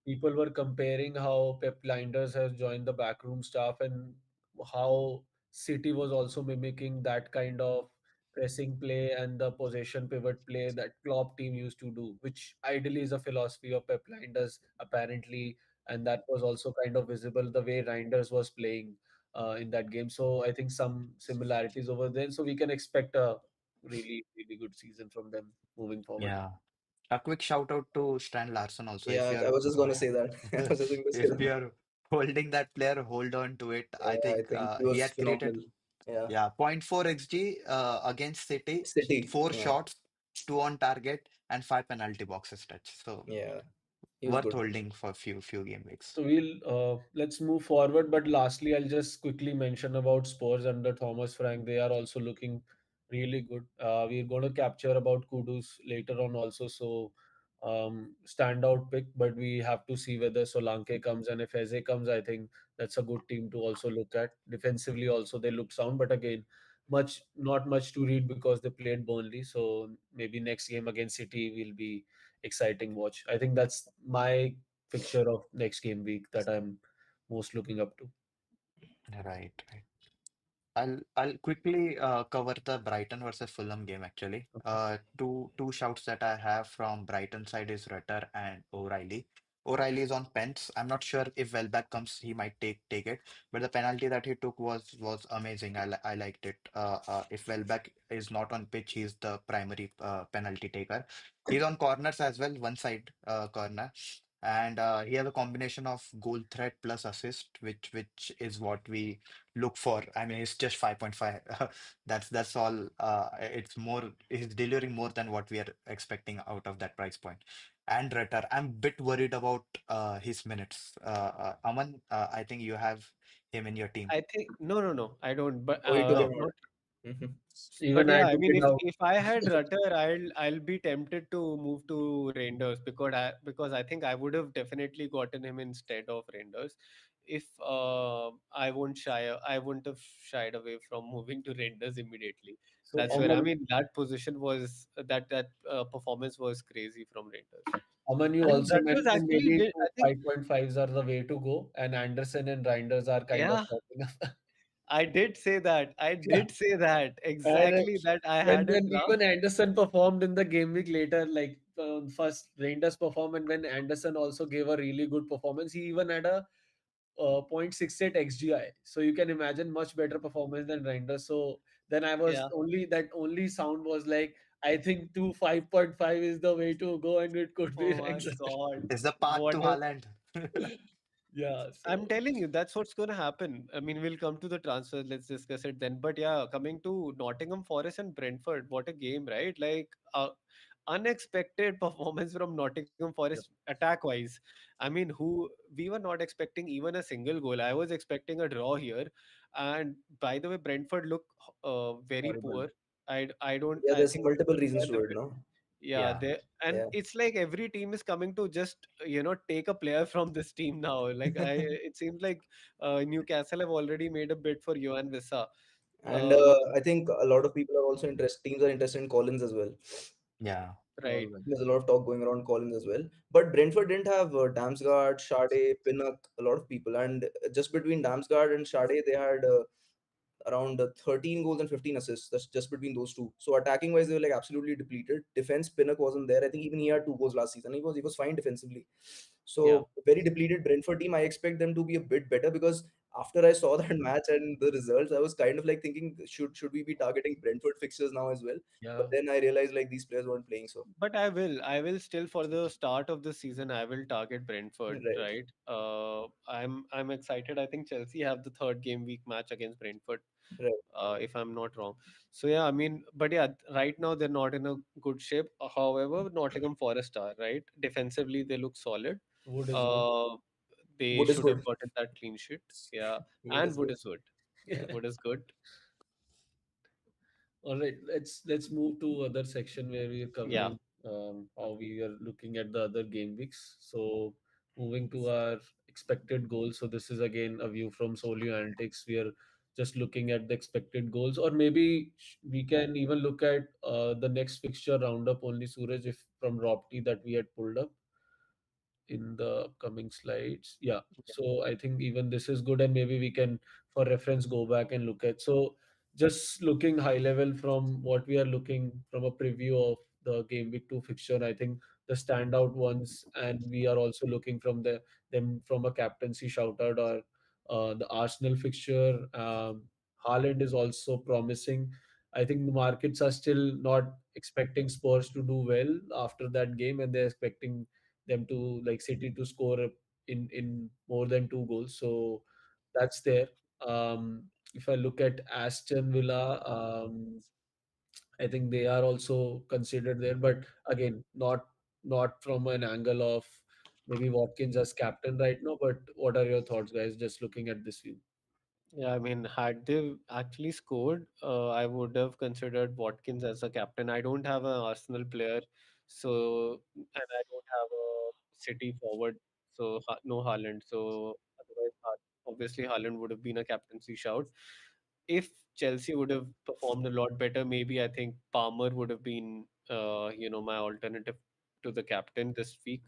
Speaker 1: people were comparing how Pep Blinders has joined the backroom staff and how City was also mimicking that kind of pressing play and the possession pivot play that Klopp team used to do, which ideally is a philosophy of Pep Blinders apparently, and that was also kind of visible the way Reinders was playing in that game. So I think some similarities over there. So we can expect a really good season from them moving forward.
Speaker 3: Yeah. A quick shout out to Stan Larson also. If
Speaker 4: yeah. I
Speaker 3: you're
Speaker 4: was just gonna say that. I was just going to say
Speaker 3: if
Speaker 4: that.
Speaker 3: you're holding that player, hold on to it. I
Speaker 4: Yeah, I
Speaker 3: think
Speaker 4: think he
Speaker 3: he
Speaker 4: was
Speaker 3: had created,
Speaker 4: phenomenal. Yeah,
Speaker 3: yeah, 0.4 xG against City,
Speaker 4: City.
Speaker 3: four
Speaker 4: Yeah,
Speaker 3: shots, two on target, and five penalty boxes touch. So
Speaker 4: yeah, he was
Speaker 3: worth
Speaker 4: good.
Speaker 3: holding for few game weeks.
Speaker 1: So we'll let's move forward. But lastly, I'll just quickly mention about Spurs under Thomas Frank. They are also looking really good. We're going to capture about Kudus later on also. So standout pick, but we have to see whether Solanke comes and if Eze comes. I think that's a good team to also look at. Defensively, also they look sound, but again, not much to read because they played Burnley. So maybe next game against City will be exciting watch. I think that's my fixture of next game week that I'm most looking up to.
Speaker 3: Right, right. I'll quickly cover the Brighton versus Fulham game actually.
Speaker 1: Okay.
Speaker 3: Two shouts that I have from Brighton side is Rutter and O'Reilly. O'Reilly is on pens. I'm not sure if Welbeck comes, he might take it, but the penalty that he took was amazing. I liked it. If Welbeck is not on pitch, he's the primary penalty taker. He's on corners as well, one side corner. And he has a combination of goal threat plus assist, which is what we look for. I mean, it's just 5.5. That's all. It's more. He's delivering more than what we are expecting out of that price point. And Retter, I'm a bit worried about his minutes. Aman, I think you have him in your team.
Speaker 2: I think no, I don't. But
Speaker 4: Oh, he took him out.
Speaker 2: not.
Speaker 4: Hmm.
Speaker 1: Even
Speaker 2: But
Speaker 1: I
Speaker 2: yeah, I
Speaker 1: took
Speaker 2: mean,
Speaker 1: it out.
Speaker 2: if I had Rutter, I'll be tempted to move to Rangers because I think I would have definitely gotten him instead of Rangers. If I wouldn't have shied away from moving to Rangers immediately.
Speaker 1: So
Speaker 2: That's where I mean that position was that performance was crazy from Rangers,
Speaker 1: Aman, you
Speaker 2: and
Speaker 1: also
Speaker 2: Rutgers
Speaker 1: mentioned
Speaker 2: actually
Speaker 1: maybe
Speaker 2: did.
Speaker 1: two
Speaker 2: I think
Speaker 1: 5.5s are the way to go, and Anderson and Reinders are kind of
Speaker 2: yeah,
Speaker 1: popping up.
Speaker 2: I did say that. I
Speaker 1: Yeah.
Speaker 2: did say that
Speaker 1: And
Speaker 2: exactly that I
Speaker 1: when
Speaker 2: had him
Speaker 1: when
Speaker 2: now.
Speaker 1: even Anderson performed in the game week later, like first Reinders performed, and when Anderson also gave a really good performance, he even had a 0.68 XGI. So you can imagine much better performance than Reinders. So then I was
Speaker 2: Yeah.
Speaker 1: only sound was like, I think 5.5 is the way to go, and it could be
Speaker 2: Oh my
Speaker 1: Reinders.
Speaker 2: God.
Speaker 3: Is the path to
Speaker 2: What a
Speaker 3: Haaland.
Speaker 1: Yeah.
Speaker 2: I'm
Speaker 1: So
Speaker 2: telling you, that's what's going to happen. I mean, we'll come to the transfer. Let's discuss it then. But yeah, coming to Nottingham Forest and Brentford, what a game, right? Like, unexpected performance from Nottingham Forest
Speaker 1: Yeah.
Speaker 2: attack wise. I mean, who we were not expecting even a single goal. I was expecting a draw here, and by the way, Brentford look very
Speaker 1: Horrible.
Speaker 2: poor. I don't.
Speaker 4: Yeah,
Speaker 2: I
Speaker 4: there's
Speaker 2: think
Speaker 4: multiple
Speaker 2: they
Speaker 4: reasons
Speaker 2: are
Speaker 4: to it,
Speaker 2: the
Speaker 4: no?
Speaker 2: yeah,
Speaker 3: Yeah.
Speaker 2: they and
Speaker 4: Yeah.
Speaker 2: it's like every team is coming to just take a player from this team now. Like it seems like Newcastle have already made a bid for Johan Wissa.
Speaker 4: And
Speaker 2: Uh,
Speaker 4: I think a lot of people are also interested. Teams are interested in Collins as well.
Speaker 3: Yeah.
Speaker 1: All
Speaker 2: right.
Speaker 1: right.
Speaker 4: There's a lot of talk going around Collins as well. But Brentford didn't have Damsgaard, Sade, Pinnock, a lot of people. And just between Damsgaard and Sade, they had around 13 goals and 15 assists. That's just between those two. So attacking wise, they were like absolutely depleted. Defense, Pinnock wasn't there. I think even he had 2 goals last season. He was fine defensively.
Speaker 2: Yeah.
Speaker 4: So very depleted Brentford team. I expect them to be a bit better because after I saw that match and the results, I was kind of like thinking, should we be targeting Brentford fixtures now as well? But
Speaker 1: Yeah.
Speaker 4: then I realized like these players weren't playing, so
Speaker 2: But I will still for the start of the season, I will target Brentford,
Speaker 4: right,
Speaker 2: right? I'm excited. I think Chelsea have the third game week match against Brentford,
Speaker 4: right.
Speaker 2: if I'm not wrong. So yeah, I mean, but yeah, right now they're not in a good shape. However, Nottingham Forest are right. Defensively, they look solid.
Speaker 1: Wood is good.
Speaker 2: Uh, they
Speaker 4: Wood is
Speaker 2: should have
Speaker 4: good.
Speaker 2: gotten that clean sheet. Yeah,
Speaker 4: Wood
Speaker 2: and
Speaker 4: is
Speaker 2: Wood
Speaker 4: good.
Speaker 2: is good.
Speaker 4: Yeah.
Speaker 2: Wood is good.
Speaker 1: All right, let's move to other section where we are
Speaker 2: Yeah.
Speaker 1: covering how we are looking at the other game weeks. So moving to our expected goals. So this is again a view from Solio Analytics. We are just looking at the expected goals, or maybe we can even look at the next fixture roundup only, Suraj, if from ROBT that we had pulled up in the upcoming slides. Yeah. So I think even this is good, and maybe we can, for reference, go back and look at. So just looking high level from what we are looking from a preview of the game week two fixture, I think the standout ones, and we are also looking from them from a captaincy shout out or the Arsenal fixture. Haaland is also promising. I think the markets are still not expecting Spurs to do well after that game, and they're expecting them to like City to score in more than 2 goals. So that's there. If I look at Aston Villa, I think they are also considered there, but again, not from an angle of maybe Watkins as captain right now. But what are your thoughts, guys? Just looking at this view.
Speaker 2: Yeah, I mean, had they actually scored, I would have considered Watkins as a captain. I don't have an Arsenal player, so and I don't have a City forward, so no Haaland. So otherwise, obviously Haaland would have been a captaincy shout. If Chelsea would have performed a lot better, maybe I think Palmer would have been, my alternative to the captain this week.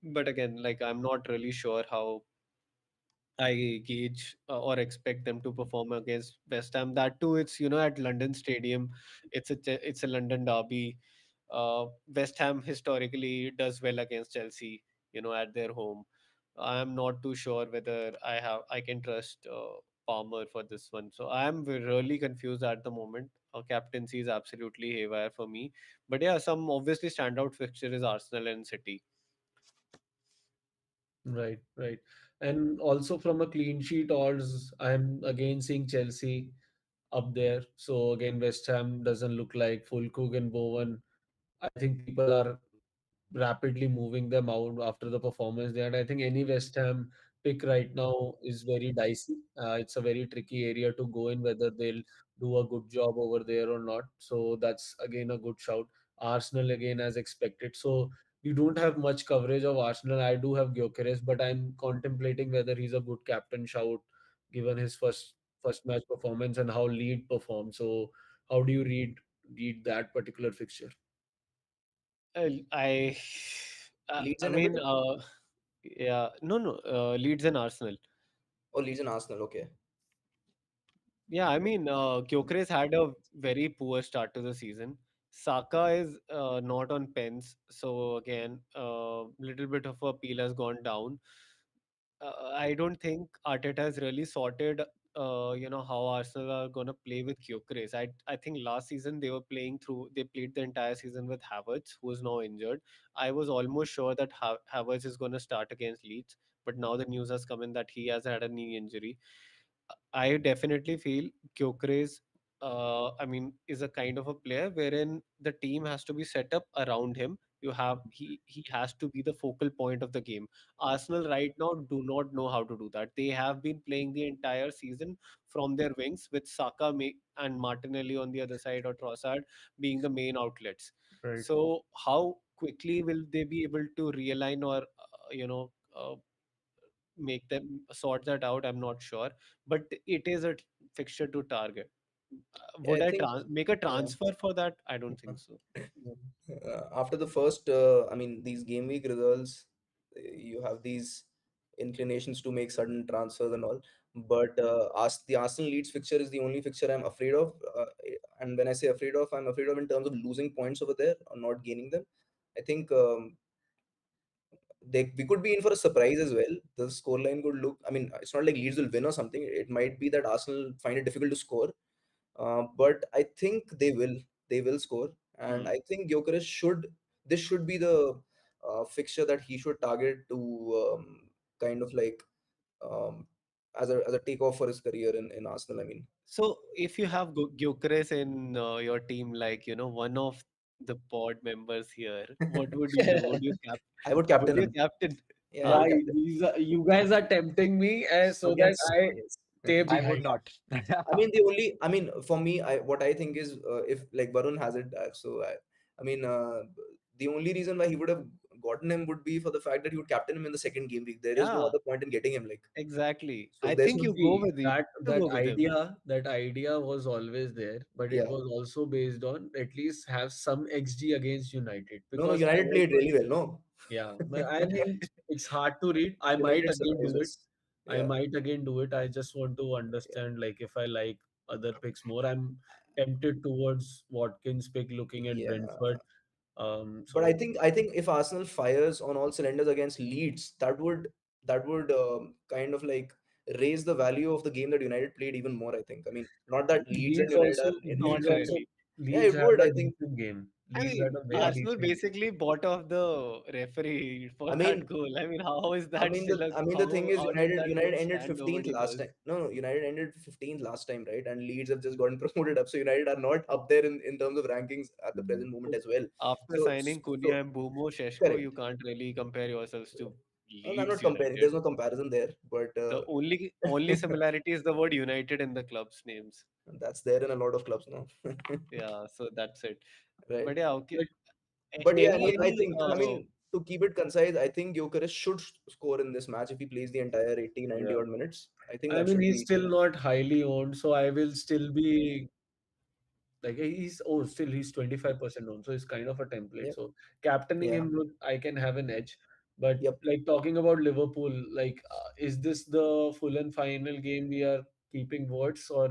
Speaker 2: But again, like I'm not really sure how I gauge or expect them to perform against West Ham. That too, it's at London Stadium. It's a London derby. West Ham historically does well against Chelsea, at their home. I'm not too sure whether I can trust Palmer for this one. So I'm really confused at the moment. Captaincy is absolutely haywire for me. But yeah, some obviously standout fixture is Arsenal and City.
Speaker 1: Right, right. And also from a clean sheet odds, I'm again seeing Chelsea up there. So again, West Ham doesn't look like Fulkrug and Bowen. I think people are rapidly moving them out after the performance they had. I think any West Ham pick right now is very dicey. It's a very tricky area to go in whether they'll do a good job over there or not. So that's again a good shout. Arsenal again as expected. So we don't have much coverage of Arsenal. I do have Gyökeres, but I'm contemplating whether he's a good captain shout given his first match performance and how Lead performed. So how do you read that particular fixture?
Speaker 2: I
Speaker 4: Leeds
Speaker 2: I
Speaker 4: and
Speaker 2: mean,
Speaker 4: Everton
Speaker 2: yeah, no, Leeds and Arsenal.
Speaker 4: or Leeds and Arsenal. Okay,
Speaker 2: Yeah, I mean, Gyökeres had a very poor start to the season. Saka is not on pens, so again, little bit of appeal has gone down. I don't think Arteta has really sorted, how Arsenal are gonna play with Gyökeres. I think last season they played the entire season with Havertz, who is now injured. I was almost sure that Havertz is gonna start against Leeds, but now the news has come in that he has had a knee injury. I definitely feel Gyökeres. I mean, is a kind of a player wherein the team has to be set up around him. He has to be the focal point of the game. Arsenal right now do not know how to do that. They have been playing the entire season from their wings with and Martinelli on the other side, or Trossard being the main outlets.
Speaker 1: Right.
Speaker 2: So how quickly will they be able to realign, or make them sort that out? I'm not sure, but it is a fixture to target.
Speaker 4: I
Speaker 2: Would I
Speaker 4: think,
Speaker 2: make a
Speaker 4: yeah.
Speaker 2: transfer for that? I don't think so.
Speaker 1: Yeah.
Speaker 4: After the first, I mean, these game week results, you have these inclinations to make sudden transfers and all. But the Arsenal Leeds fixture is the only fixture I'm afraid of. And when I say afraid of, I'm afraid of in terms of losing points over there or not gaining them. I think we could be in for a surprise as well. The scoreline could look. I mean, it's not like Leeds will win or something. It might be that Arsenal find it difficult to score, but I think they will score, and
Speaker 2: Hmm.
Speaker 4: I think Gyökeres should. This should be the fixture that he should target to kind of like um, as a takeoff for his career in Arsenal. I mean,
Speaker 2: So if you have Gyökeres in your team, like one of the pod members here, what would you do?
Speaker 4: I would captain
Speaker 2: Would you
Speaker 4: him.
Speaker 2: captain?
Speaker 4: Yeah, I
Speaker 2: Huh?
Speaker 4: would
Speaker 1: Why?
Speaker 4: captain
Speaker 1: You guys are tempting me so that
Speaker 4: against.
Speaker 1: I
Speaker 4: Yes.
Speaker 1: stay
Speaker 3: I would
Speaker 1: behind.
Speaker 3: not.
Speaker 4: I mean, the only, I mean, for me, what I think is, if like Varun has it, I mean, the only reason why he would have gotten him would be for the fact that he would captain him in the second game week. There is no
Speaker 2: Yeah,
Speaker 4: other point in getting him, like,
Speaker 2: exactly.
Speaker 4: so
Speaker 2: I
Speaker 4: there's
Speaker 2: think
Speaker 4: no,
Speaker 2: you
Speaker 1: That
Speaker 2: have to
Speaker 1: that
Speaker 2: go with him.
Speaker 1: idea was always there, but it
Speaker 4: yeah.
Speaker 1: was also based on at least have some XG against United
Speaker 4: No, no,
Speaker 1: because I
Speaker 4: United played
Speaker 1: also
Speaker 4: really well. No,
Speaker 1: yeah, I mean it's hard to read. I might
Speaker 4: United
Speaker 1: again
Speaker 4: surprised
Speaker 1: do it.
Speaker 4: us. Yeah,
Speaker 1: I just want to understand like if I like other picks more. I'm tempted towards Watkins pick looking at
Speaker 4: yeah.
Speaker 1: Brentford.
Speaker 4: But
Speaker 1: So
Speaker 4: I think if Arsenal fires on all cylinders against Leeds, that would kind of like raise the value of the game that United played even more. I think. I mean, not
Speaker 1: I
Speaker 4: that
Speaker 1: mean,
Speaker 4: Leeds and United are in
Speaker 2: Not
Speaker 4: terms.
Speaker 2: really.
Speaker 4: Yeah,
Speaker 1: Leeds
Speaker 4: it
Speaker 1: had
Speaker 4: would.
Speaker 1: a
Speaker 4: I think.
Speaker 1: decent game.
Speaker 2: I
Speaker 1: Leeds
Speaker 2: mean,
Speaker 1: had a very
Speaker 2: Arsenal
Speaker 1: decent game.
Speaker 2: basically bought off the referee for
Speaker 4: I
Speaker 2: that
Speaker 4: mean,
Speaker 2: goal. I mean, how is that still a
Speaker 4: I mean, the thing is,
Speaker 2: how does that
Speaker 4: United
Speaker 2: even
Speaker 4: ended
Speaker 2: stand?
Speaker 4: 15th
Speaker 2: Nobody
Speaker 4: last
Speaker 2: knows.
Speaker 4: time. No, no, United ended 15th last time, right? And Leeds have just gotten promoted up, so United are not up there in terms of rankings at the present moment as well.
Speaker 2: After
Speaker 4: So,
Speaker 2: signing Cunha
Speaker 4: so
Speaker 2: and Bumo Sheshko, you
Speaker 4: correct.
Speaker 2: can't really compare yourselves to
Speaker 4: I'm not
Speaker 2: Leeds
Speaker 4: comparing.
Speaker 2: United.
Speaker 4: There's no comparison there, but
Speaker 2: The only similarity is the word United in the club's names.
Speaker 4: that's there in a lot of clubs now,
Speaker 2: Yeah, so that's it.
Speaker 4: right?
Speaker 2: But yeah, okay.
Speaker 1: Like,
Speaker 4: But yeah,
Speaker 2: Any
Speaker 4: I
Speaker 2: any
Speaker 4: think, I mean, to keep it concise, I think Gyökeres should score in this match if he plays the entire 80, 90
Speaker 1: yeah.
Speaker 4: odd minutes. I think
Speaker 1: I
Speaker 4: that
Speaker 1: mean,
Speaker 4: should
Speaker 1: he's
Speaker 4: be,
Speaker 1: still not highly owned, so I will still be like still he's 25% owned, so it's kind of a template.
Speaker 4: yeah,
Speaker 1: So captaining
Speaker 4: yeah,
Speaker 1: him would I can have an edge. But
Speaker 4: yep.
Speaker 1: like talking about Liverpool, like is this the full and final game we are keeping Wirtz or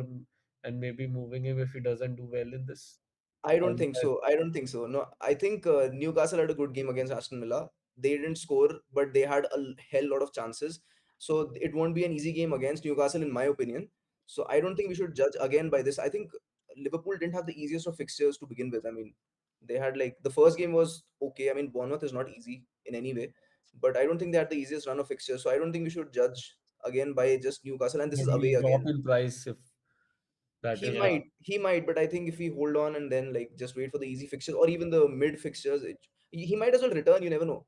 Speaker 1: and maybe moving him if he doesn't do well in this?
Speaker 4: I
Speaker 1: How
Speaker 4: don't
Speaker 1: do
Speaker 4: think
Speaker 1: I,
Speaker 4: so. I don't think so. No, I think Newcastle had a good game against Aston Villa. They didn't score, but they had a hell lot of chances. So it won't be an easy game against Newcastle, in my opinion. So I don't think we should judge again by this. I think Liverpool didn't have the easiest of fixtures to begin with. I mean, they had like the first game was okay. I mean, Bournemouth is not easy in any way, but I don't think they had the easiest run of fixtures. So I don't think we should judge again by just Newcastle. And this is
Speaker 1: but
Speaker 4: away
Speaker 1: he'll drop
Speaker 4: again.
Speaker 1: in price if that is
Speaker 2: yeah,
Speaker 4: He might, but I think if we hold on and then like just wait for the easy fixtures or even the mid fixtures, he might as well return. You never know.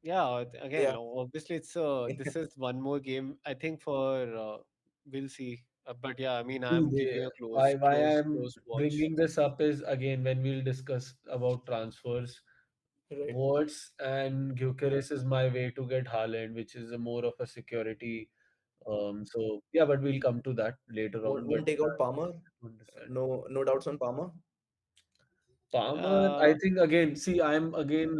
Speaker 2: yeah. Again,
Speaker 4: Yeah,
Speaker 2: obviously, it's this is one more game. I think for we'll see. But yeah, I mean,
Speaker 1: see,
Speaker 2: I'm keeping a
Speaker 1: why I'm
Speaker 2: close watch.
Speaker 1: bringing this up is again when we'll discuss about transfers.
Speaker 4: right.
Speaker 1: Words and Gyökeres is my way to get Haaland, which is a more of a security. So yeah, but we'll come to that later on. But
Speaker 4: Won't take out Palmer.
Speaker 1: to understand
Speaker 4: No doubts on Palmer.
Speaker 1: Palmer, I
Speaker 2: Uh,
Speaker 1: think again, see, I'm again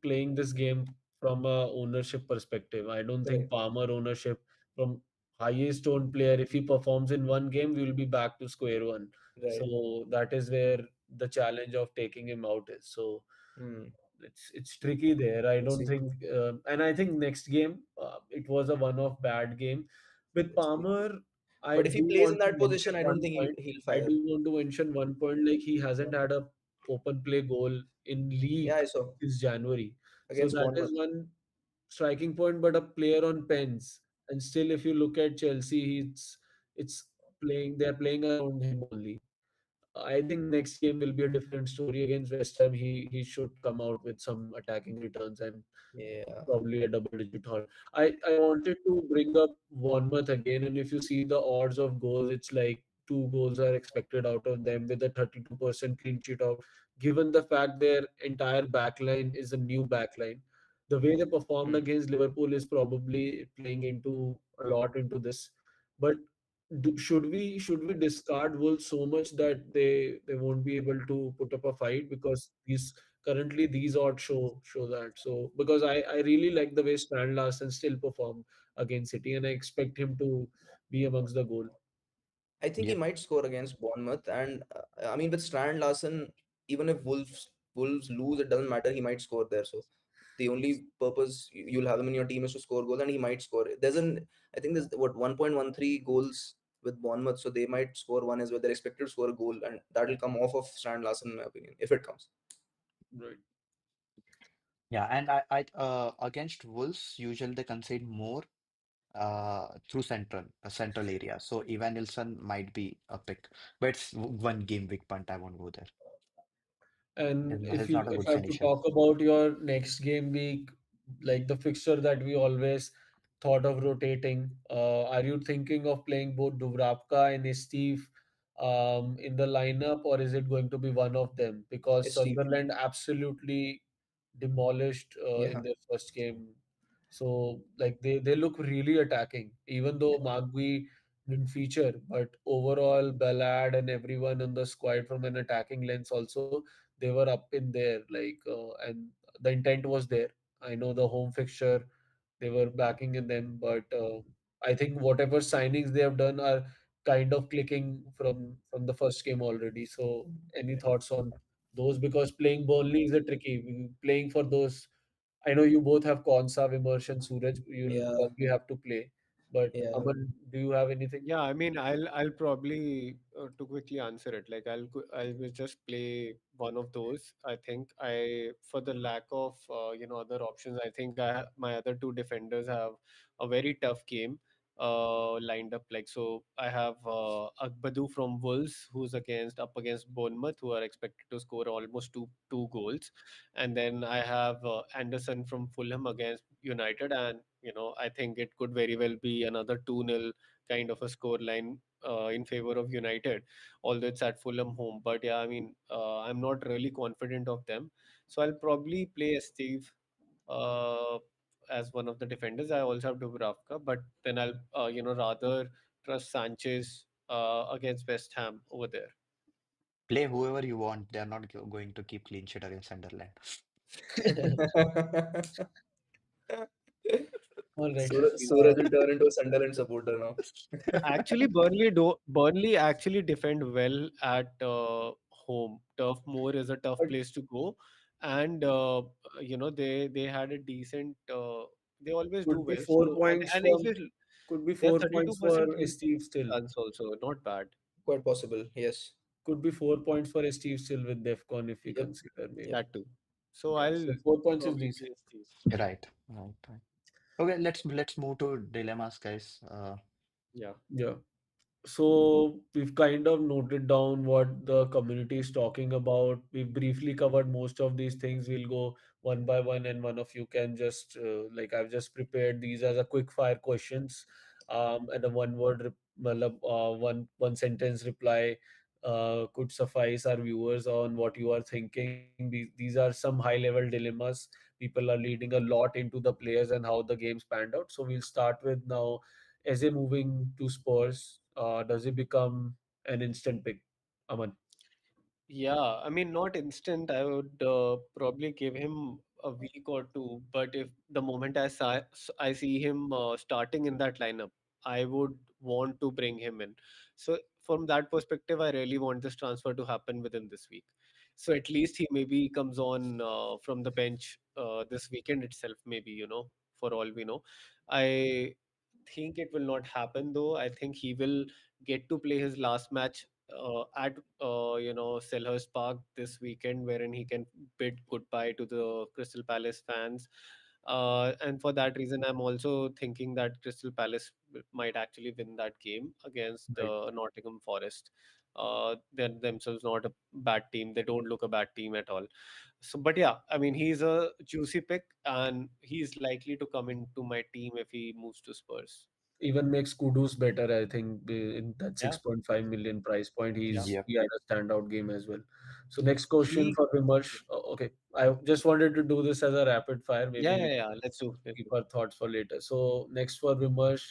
Speaker 1: playing this game from a ownership perspective. I don't think
Speaker 4: Right,
Speaker 1: Palmer ownership from highest owned player, if he performs in one game, we will be back to square one.
Speaker 4: right.
Speaker 1: So that is where the challenge of taking him out is. So
Speaker 4: Hmm.
Speaker 1: it's tricky there. I
Speaker 4: Let's
Speaker 1: don't
Speaker 4: see.
Speaker 1: think, and I think next game it was a one-off bad game with
Speaker 4: Let's see.
Speaker 1: Palmer. I
Speaker 4: But if
Speaker 1: do
Speaker 4: he plays
Speaker 1: want
Speaker 4: in
Speaker 1: to
Speaker 4: that position,
Speaker 1: mention
Speaker 4: I don't
Speaker 1: one
Speaker 4: think
Speaker 1: point.
Speaker 4: he'll
Speaker 1: I
Speaker 4: fire.
Speaker 1: do want to mention one point. Like he hasn't had a open play goal in
Speaker 4: Yeah,
Speaker 1: league
Speaker 4: I saw
Speaker 1: since January, so
Speaker 4: against
Speaker 1: that is
Speaker 4: Bournemouth.
Speaker 1: one striking point. But a player on pens, and still, if you look at Chelsea, it's they are playing around him only. I think next game will be a different story against West Ham. He should come out with some attacking returns and
Speaker 4: Yeah.
Speaker 1: probably a double digit thought. I wanted to bring up Bournemouth again, and if you see the odds of goals, it's like two goals are expected out of them with a 32% clean sheet out. Given the fact their entire backline is a new backline, the way they performed
Speaker 4: Hmm.
Speaker 1: against Liverpool is probably playing into a lot into this. But should we discard Wolves so much that they won't be able to put up a fight because these currently these odds show that. So because I really like the way Stan Larsen still performed against City, and I expect him to be amongst the goal.
Speaker 4: I think he
Speaker 3: Yep.
Speaker 4: might score against Bournemouth, and I mean with Strand Larson, even if Wolves lose, it doesn't matter. He might score there. So the only purpose you'll have him in your team is to score goals, and he might score. I think there's what 1.13 goals with Bournemouth, so they might score one as well. They're expected to score a goal, and that'll come off of Strand Larson, in my opinion, if it comes.
Speaker 1: Right.
Speaker 3: Yeah, and against Wolves, usually they concede more through central area. So Ivan Nilsson might be a pick, but it's one game week punt. I won't go there.
Speaker 1: And
Speaker 3: He's not a
Speaker 1: if
Speaker 3: good
Speaker 1: I have to
Speaker 3: finisher.
Speaker 1: talk about your next game week, like the fixture that we always thought of rotating, are you thinking of playing both Dubravka and Steve in the lineup, or is it going to be one of them? Because
Speaker 4: It's Steve.
Speaker 1: Sunderland absolutely demolished
Speaker 4: Yeah.
Speaker 1: in their first game. So like they look really attacking, even though Magui didn't feature, but overall Ballard and everyone in the squad from an attacking lens also they were up in there and the intent was there. I know the home fixture they were backing in them, but I think whatever signings they have done are kind of clicking from the first game already. So any thoughts on those? Because playing Burnley is a tricky playing for those. I know you both have Konsa, Vimarsh, and Suraj. You'll
Speaker 4: Yeah.
Speaker 1: probably have to play. But
Speaker 4: Yeah.
Speaker 1: Aman, do you have anything?
Speaker 2: Yeah, I mean, I'll probably to quickly answer it. Like I will just play one of those. I think I for the lack of other options, I think my other two defenders have a very tough game lined up. Like so, I have Akbadu from Wolves, who's up against Bournemouth, who are expected to score almost two goals, and then I have Anderson from Fulham against United, and I think it could very well be another 2-0 kind of a score line in favor of United, although it's at Fulham home. But yeah, I mean, I'm not really confident of them. So I'll probably play Steve uh, as one of the defenders. I also have Dubravka, but then I'll, rather trust Sanchez against West Ham over there.
Speaker 3: Play whoever you want. They're not going to keep clean sheet against Sunderland.
Speaker 1: All right.
Speaker 4: Suraj will turn into a Sunderland supporter now.
Speaker 2: Actually, Burnley actually defend well at home. Turf Moor is a tough
Speaker 1: But
Speaker 2: place to go, and they had a decent. They always do
Speaker 1: could be
Speaker 2: well.
Speaker 1: four
Speaker 2: So
Speaker 1: points
Speaker 2: and if
Speaker 1: from
Speaker 2: you
Speaker 1: could be
Speaker 2: they're
Speaker 1: 4 points for
Speaker 2: 32% clean
Speaker 1: Steve still.
Speaker 2: chance also not bad.
Speaker 4: Quite possible. Yes.
Speaker 1: Could be 4 points for Steve still with DEFCON if we
Speaker 4: Yep.
Speaker 1: consider
Speaker 4: Yep.
Speaker 1: maybe.
Speaker 2: That too. So
Speaker 1: Yeah, so
Speaker 2: I'll
Speaker 1: 4 points is
Speaker 2: probably
Speaker 1: decent.
Speaker 2: play Steve.
Speaker 3: Right. Right. Right. Okay, let's move to dilemmas, guys.
Speaker 2: Yeah.
Speaker 1: Yeah. So we've kind of noted down what the community is talking about. We've briefly covered most of these things. We'll go one by one, and one of you can just I've just prepared these as a quick fire questions, and a one sentence reply could suffice our viewers on what you are thinking. These are some high level dilemmas. People are leading a lot into the players and how the games panned out. So we'll start with now as he moving to Spurs, does he become an instant pick? Aman.
Speaker 2: Yeah, I mean, not instant. I would probably give him a week or two. But if the moment I see him starting in that lineup, I would want to bring him in. So from that perspective, I really want this transfer to happen within this week. So at least he maybe comes on from the bench this weekend itself. Maybe for all we know, I think it will not happen though. I think he will get to play his last match at Selhurst Park this weekend, wherein he can bid goodbye to the Crystal Palace fans. And for that reason, I'm also thinking that Crystal Palace might actually win that game against
Speaker 1: Right.
Speaker 2: Nottingham Forest. They're themselves not a bad team. They don't look a bad team at all. So, but yeah, I mean, he's a juicy pick, and he's likely to come into my team if he moves to Spurs.
Speaker 1: Even makes Kudus better, I think, in that
Speaker 2: Yeah,
Speaker 1: 6.5 million price point.
Speaker 2: yeah.
Speaker 1: He
Speaker 3: Yep.
Speaker 1: had a standout game as well. So next question
Speaker 2: He,
Speaker 1: for Vimarsh. Okay, I just wanted to do this as a rapid fire.
Speaker 2: yeah,
Speaker 1: Maybe
Speaker 2: yeah,
Speaker 1: we
Speaker 2: yeah. Let's do. Let's
Speaker 1: keep
Speaker 2: do.
Speaker 1: our thoughts for later. So next for Vimarsh.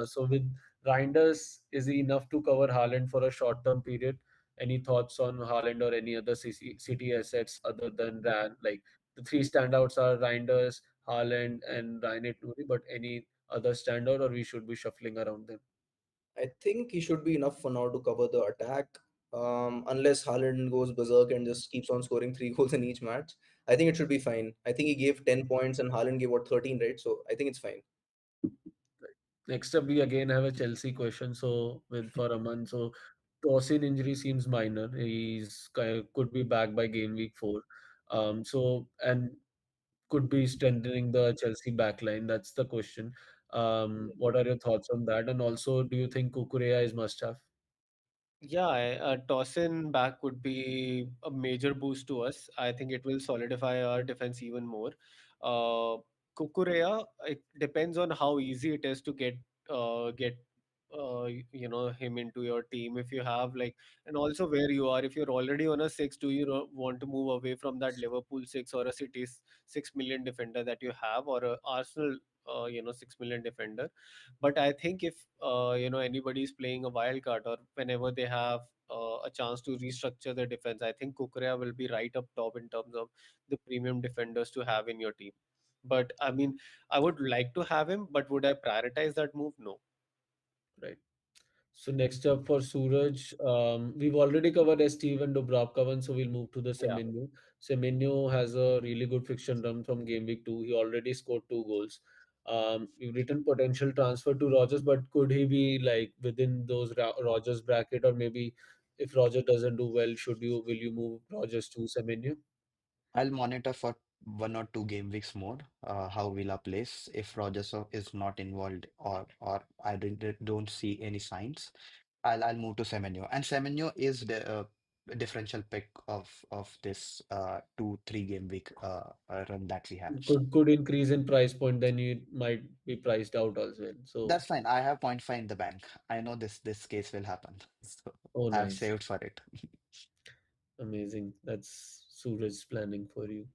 Speaker 1: So with Reinders, is he enough to cover Haaland for a short-term period? Any thoughts on Haaland or any other City assets other than Ran? Like the three standouts are Reinders, Haaland, and Ryan Nuri, but any other standout, or we should be shuffling around them?
Speaker 4: I think he should be enough for now to cover the attack. Unless Haaland goes berserk and just keeps on scoring 3 goals in each match, I think it should be fine. I think he gave 10 points and Haaland gave what 13, right? So I think it's fine.
Speaker 1: Right. Next up, we again have a Chelsea question. So with for Aman, so Tosin injury seems minor. Could be back by game week 4. And could be strengthening the Chelsea backline. That's the question. What are your thoughts on that? And also, do you think Kukurea is must have?
Speaker 2: Yeah, a toss in back would be a major boost to us. I think it will solidify our defense even more. Uh, Kukurea, it depends on how easy it is to get him into your team. If you have like, and also where you are, if you're already on a six, do you want to move away from that Liverpool six or a City's 6 million defender that you have, or a Arsenal 6 million defender? But I think if anybody is playing a wild card, or whenever they have a chance to restructure their defense, I think Kukurea will be right up top in terms of the premium defenders to have in your team. But I mean, I would like to have him, but would I prioritize that move? No.
Speaker 1: Right. So next up for Suraj, we've already covered Steve and Dubravkavan, so we'll move to the
Speaker 2: Yeah.
Speaker 1: Semenyo. Semenyo has a really good fiction run from game week 2. He already scored 2 goals. You've written potential transfer to Rogers, but could he be like within those Rogers bracket, or maybe if Roger doesn't do well, will you move Rogers to Semenyo?
Speaker 3: I'll monitor for 1 or 2 game weeks more, how Villa plays. If Rodgers is not involved, or I don't see any signs, I'll move to Semenyo. And Semenyo is the differential pick of this 2-3 game week run that we have.
Speaker 1: Could increase in price point, then you might be priced out as well. So,
Speaker 3: That's fine. I have point five in the bank. I know this case will happen. So
Speaker 1: oh,
Speaker 3: I've
Speaker 1: nice.
Speaker 3: saved for it.
Speaker 1: Amazing. That's Suraj planning for you.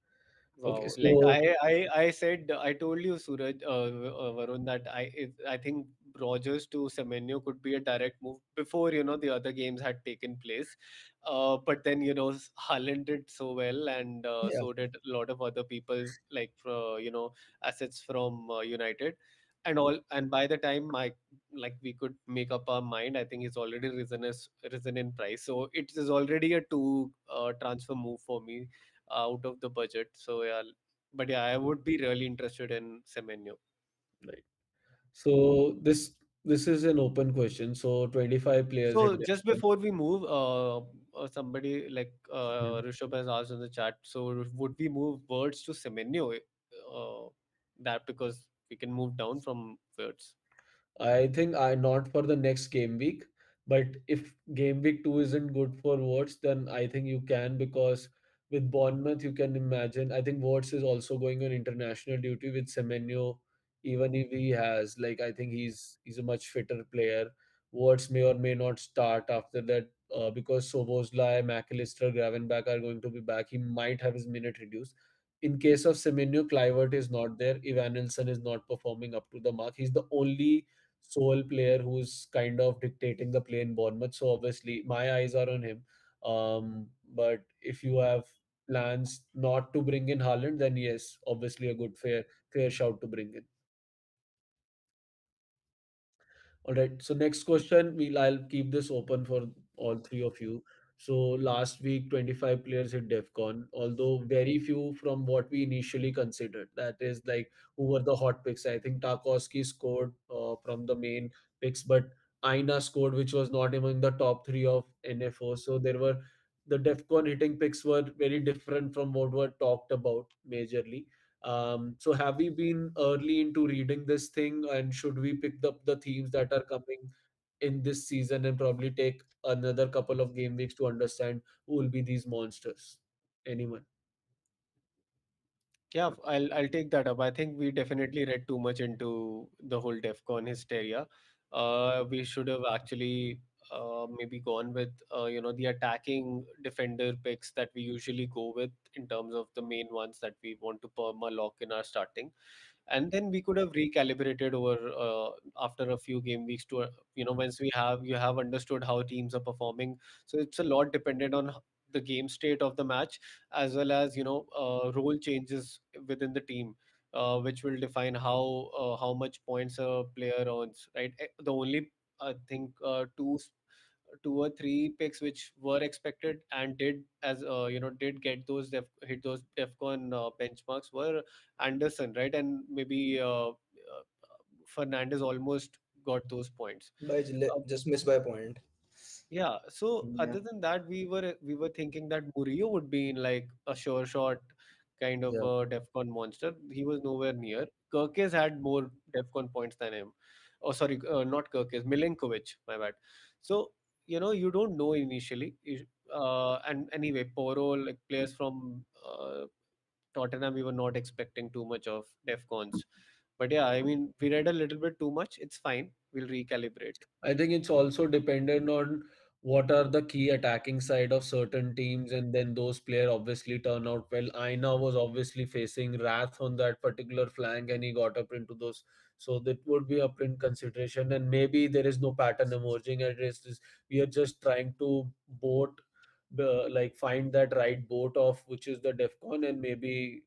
Speaker 1: Okay,
Speaker 2: Wow, like
Speaker 1: so
Speaker 2: I said, I told you, Suraj, Varun, that I think Rogers to Semenyo could be a direct move before the other games had taken place. But then Haaland did so well, and
Speaker 4: Yeah.
Speaker 2: so did a lot of other people, like assets from United, and all. And by the time we could make up our mind, I think he's already risen in price. So it is already a two transfer move for me out of the budget. So yeah, but yeah, I would be really interested in Semenyo.
Speaker 1: right. So this is an open question. So 25 players hit
Speaker 2: So
Speaker 1: their
Speaker 2: just
Speaker 1: point.
Speaker 2: before we move, somebody like
Speaker 1: Mhm.
Speaker 2: Rishabh has asked in the chat. So would we move words to Semenyo? That because we can move down from words.
Speaker 1: I think I not for the next game week, but if game week 2 isn't good for Wards, then I think you can, because with Bournemouth you can imagine. I think Wards is also going on international duty with Semenyo. Even if he has, like, I think he's a much fitter player. Wards may or may not start after that, because Sobozlai, McAllister, Gravenberch are going to be back. He might have his minute reduced. In case of Semenyo, Clivert is not there. Evanilson is not performing up to the mark. He's the only sole player who's kind of dictating the play in Bournemouth. So obviously, my eyes are on him. But if you have plans not to bring in Haaland, then yes, obviously a good fair shout to bring in. All right. So next question, I'll keep this open for all three of you. So last week, 25 players hit DEFCON, although very few from what we initially considered. That is like who were the hot picks. I think Tarkowski scored from the main picks, but Aina scored, which was not even in the top three of NFO. So there were the DEFCON hitting picks were very different from what were talked about majorly. So have we been early into reading this thing, and should we pick up the themes that are coming in this season and probably take another couple of game weeks to understand who will be these monsters? Anyone?
Speaker 2: Yeah, I'll take that up. I think we definitely read too much into the whole DEFCON hysteria. We should have actually maybe gone with the attacking defender picks that we usually go with in terms of the main ones that we want to perma lock in our starting, and then we could have recalibrated over after a few game weeks to once you have understood how teams are performing. So it's a lot dependent on the game state of the match, as well as role changes within the team, which will define how much points a player earns, right? The only I think two or three picks which were expected and did as did get those hit those defcon benchmarks were Anderson, right? And maybe Fernandez almost got those points.
Speaker 4: By
Speaker 2: Uh,
Speaker 4: just missed by a point.
Speaker 2: yeah. So
Speaker 4: Yeah.
Speaker 2: other than that, we were thinking that Murillo would be in like a sure shot kind of
Speaker 4: Yeah.
Speaker 2: a DEFCON monster. He was nowhere near. Kirkes had more DEFCON points than him. Oh, sorry, not Kirkes, Milinkovic. My bad. So you don't know initially. And anyway, Poro, like players from Tottenham, we were not expecting too much of DEFCONs. But yeah, I mean, we read a little bit too much. It's fine. We'll recalibrate.
Speaker 1: I think it's also dependent on what are the key attacking side of certain teams, and then those players obviously turn out well. Aina was obviously facing Wrath on that particular flank, and he got up into those. So that would be up in consideration, and maybe there is no pattern emerging. At least we are just trying to boat the like find that right boat of which is the Defcon, and maybe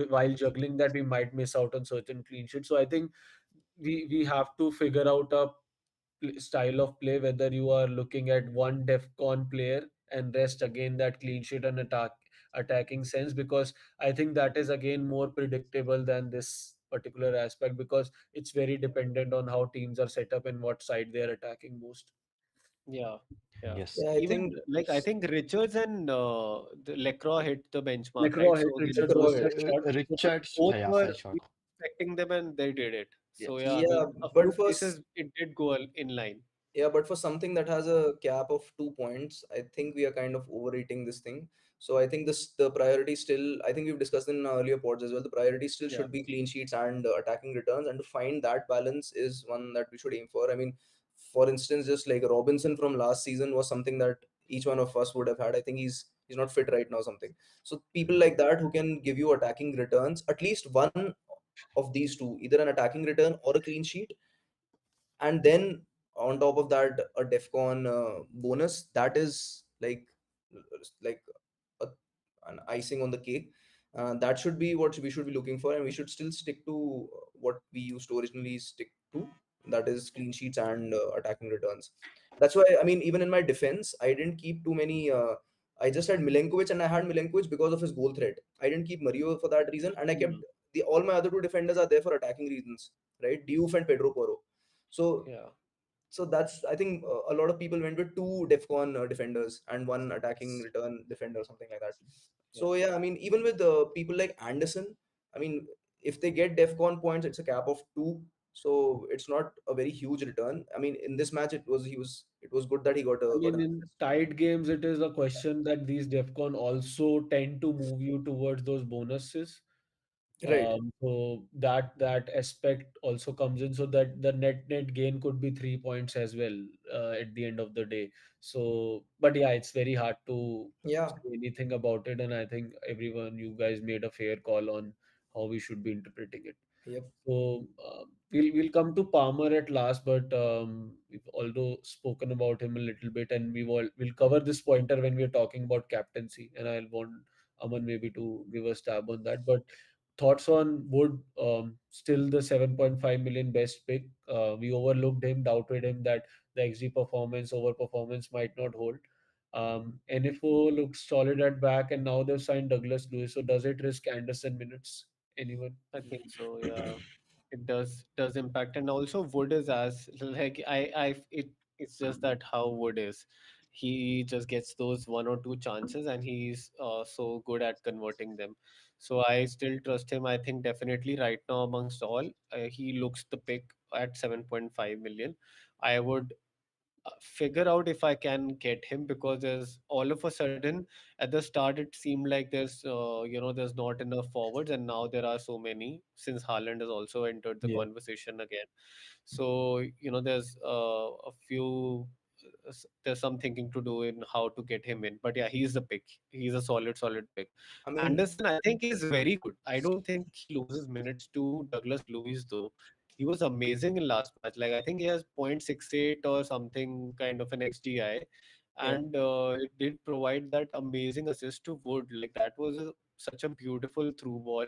Speaker 1: while juggling that we might miss out on certain clean sheets. So I think we have to figure out a style of play, whether you are looking at one defcon player and rest again that clean sheet and attacking sense, because I think that is again more predictable than this particular aspect, because it's very dependent on how teams are set up and what side they are attacking most.
Speaker 2: Yeah, yeah.
Speaker 3: Yes.
Speaker 4: Yeah, I
Speaker 2: Even
Speaker 4: think
Speaker 2: like I think Richards and the Lecroix hit the benchmark, right?
Speaker 1: Necro hit
Speaker 2: So
Speaker 1: Richard
Speaker 4: Necro
Speaker 1: was
Speaker 4: hit.
Speaker 1: that shot.
Speaker 2: so
Speaker 3: Richards,
Speaker 2: both
Speaker 3: yeah,
Speaker 2: were
Speaker 3: fell short.
Speaker 2: we were expecting them and they did it. So
Speaker 1: Yes.
Speaker 2: yeah, I
Speaker 4: Yeah,
Speaker 2: mean, a
Speaker 4: but
Speaker 2: few
Speaker 4: for
Speaker 2: places it did go in line.
Speaker 4: yeah, but for something that has a cap of 2 points, I think we are kind of overrating this thing. So I think the priority still, I think we've discussed in earlier pods as well. The priority still
Speaker 2: Yeah,
Speaker 4: should be clean sheets and attacking returns, and to find that balance is one that we should aim for. I mean, for instance, just like Robinson from last season was something that each one of us would have had. I think he's not fit right now, something. So people like that who can give you attacking returns, at least one of these two, either an attacking return or a clean sheet, and then on top of that a defcon bonus, that is like a, an icing on the cake. That should be what we should be looking for, and we should still stick to what we used to originally stick to, that is clean sheets and attacking returns. That's why, I mean, even in my defense, I didn't keep too many I just had Milenkovic, and I had Milenkovic because of his goal threat. I didn't keep Mario for that reason, and I kept
Speaker 2: mm,
Speaker 4: the all my other two defenders are there for attacking reasons, right? Diouf and Pedro Porro. So
Speaker 2: yeah,
Speaker 4: that's, I think, a lot of people went with two defcon defenders and one attacking return defender or something like that.
Speaker 2: yeah.
Speaker 4: So yeah, I mean, even with people like Anderson, I mean, if they get defcon points, it's a cap of 2, so it's not a very huge return. I mean, in this match it was good that he
Speaker 1: I
Speaker 4: got
Speaker 1: mean,
Speaker 4: an
Speaker 1: in tight games, it is a question that these DEFCON also tend to move you towards those bonuses.
Speaker 4: assist. Right.
Speaker 1: So that aspect also comes in, so that the net gain could be 3 points as well at the end of the day. So, but yeah, it's very hard to
Speaker 4: Yeah.
Speaker 1: say anything about it, and I think everyone, you guys made a fair call on how we should be interpreting it.
Speaker 4: Yep.
Speaker 1: So we'll come to Palmer at last, but we've although spoken about him a little bit, and we'll cover this pointer when we're talking about captaincy, and I'll want Aman maybe to give a stab on that. But thoughts on Wood, still the 7.5 million best pick. We overlooked him, doubted him that the XG performance, over performance might not hold. NFO looks solid at back, and now they've signed Douglas Lewis. So does it risk Anderson minutes? Anyone?
Speaker 2: I think so. Yeah, it does impact, and also Wood is as like it's just that how Wood is. He just gets those one or two chances, and he's so good at converting them. So I still trust him. I think definitely right now amongst all, he looks the pick at 7.5 million. I would figure out if I can get him, because there's all of a sudden at the start it seemed like there's not enough forwards, and now there are so many since Haaland has also entered the
Speaker 1: Yeah.
Speaker 2: conversation again. So there's there's some thinking to do in how to get him in. But yeah, he's the pick. He's a solid pick.
Speaker 4: I mean,
Speaker 2: Anderson, I think, is very good. I don't think he loses minutes to Douglas Luiz though. He was amazing in last match. Like I think he has 0.68 or something kind of an XGI,
Speaker 4: yeah.
Speaker 2: and it did provide that amazing assist to Wood. Like that was such a beautiful through ball,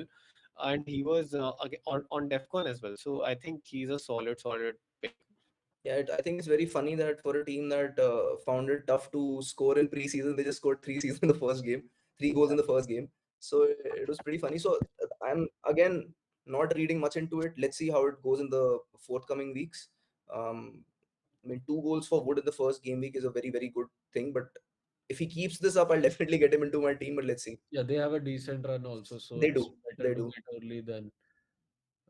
Speaker 2: and he was on Defcon as well. So I think he's a solid pick.
Speaker 4: Yeah, I think it's very funny that for a team that found it tough to score in preseason, they just scored three seasons in the first game, 3 goals in the first game. So it was pretty funny. So I'm again not reading much into it. Let's see how it goes in the forthcoming weeks. Um, I mean, 2 goals for Wood in the first game week is a very, very good thing. But if he keeps this up, I'll definitely get him into my team. But let's see.
Speaker 1: Yeah, they have a decent run also, so
Speaker 4: They
Speaker 1: it's
Speaker 4: do.
Speaker 1: better
Speaker 4: They
Speaker 1: to
Speaker 4: do.
Speaker 1: get early than.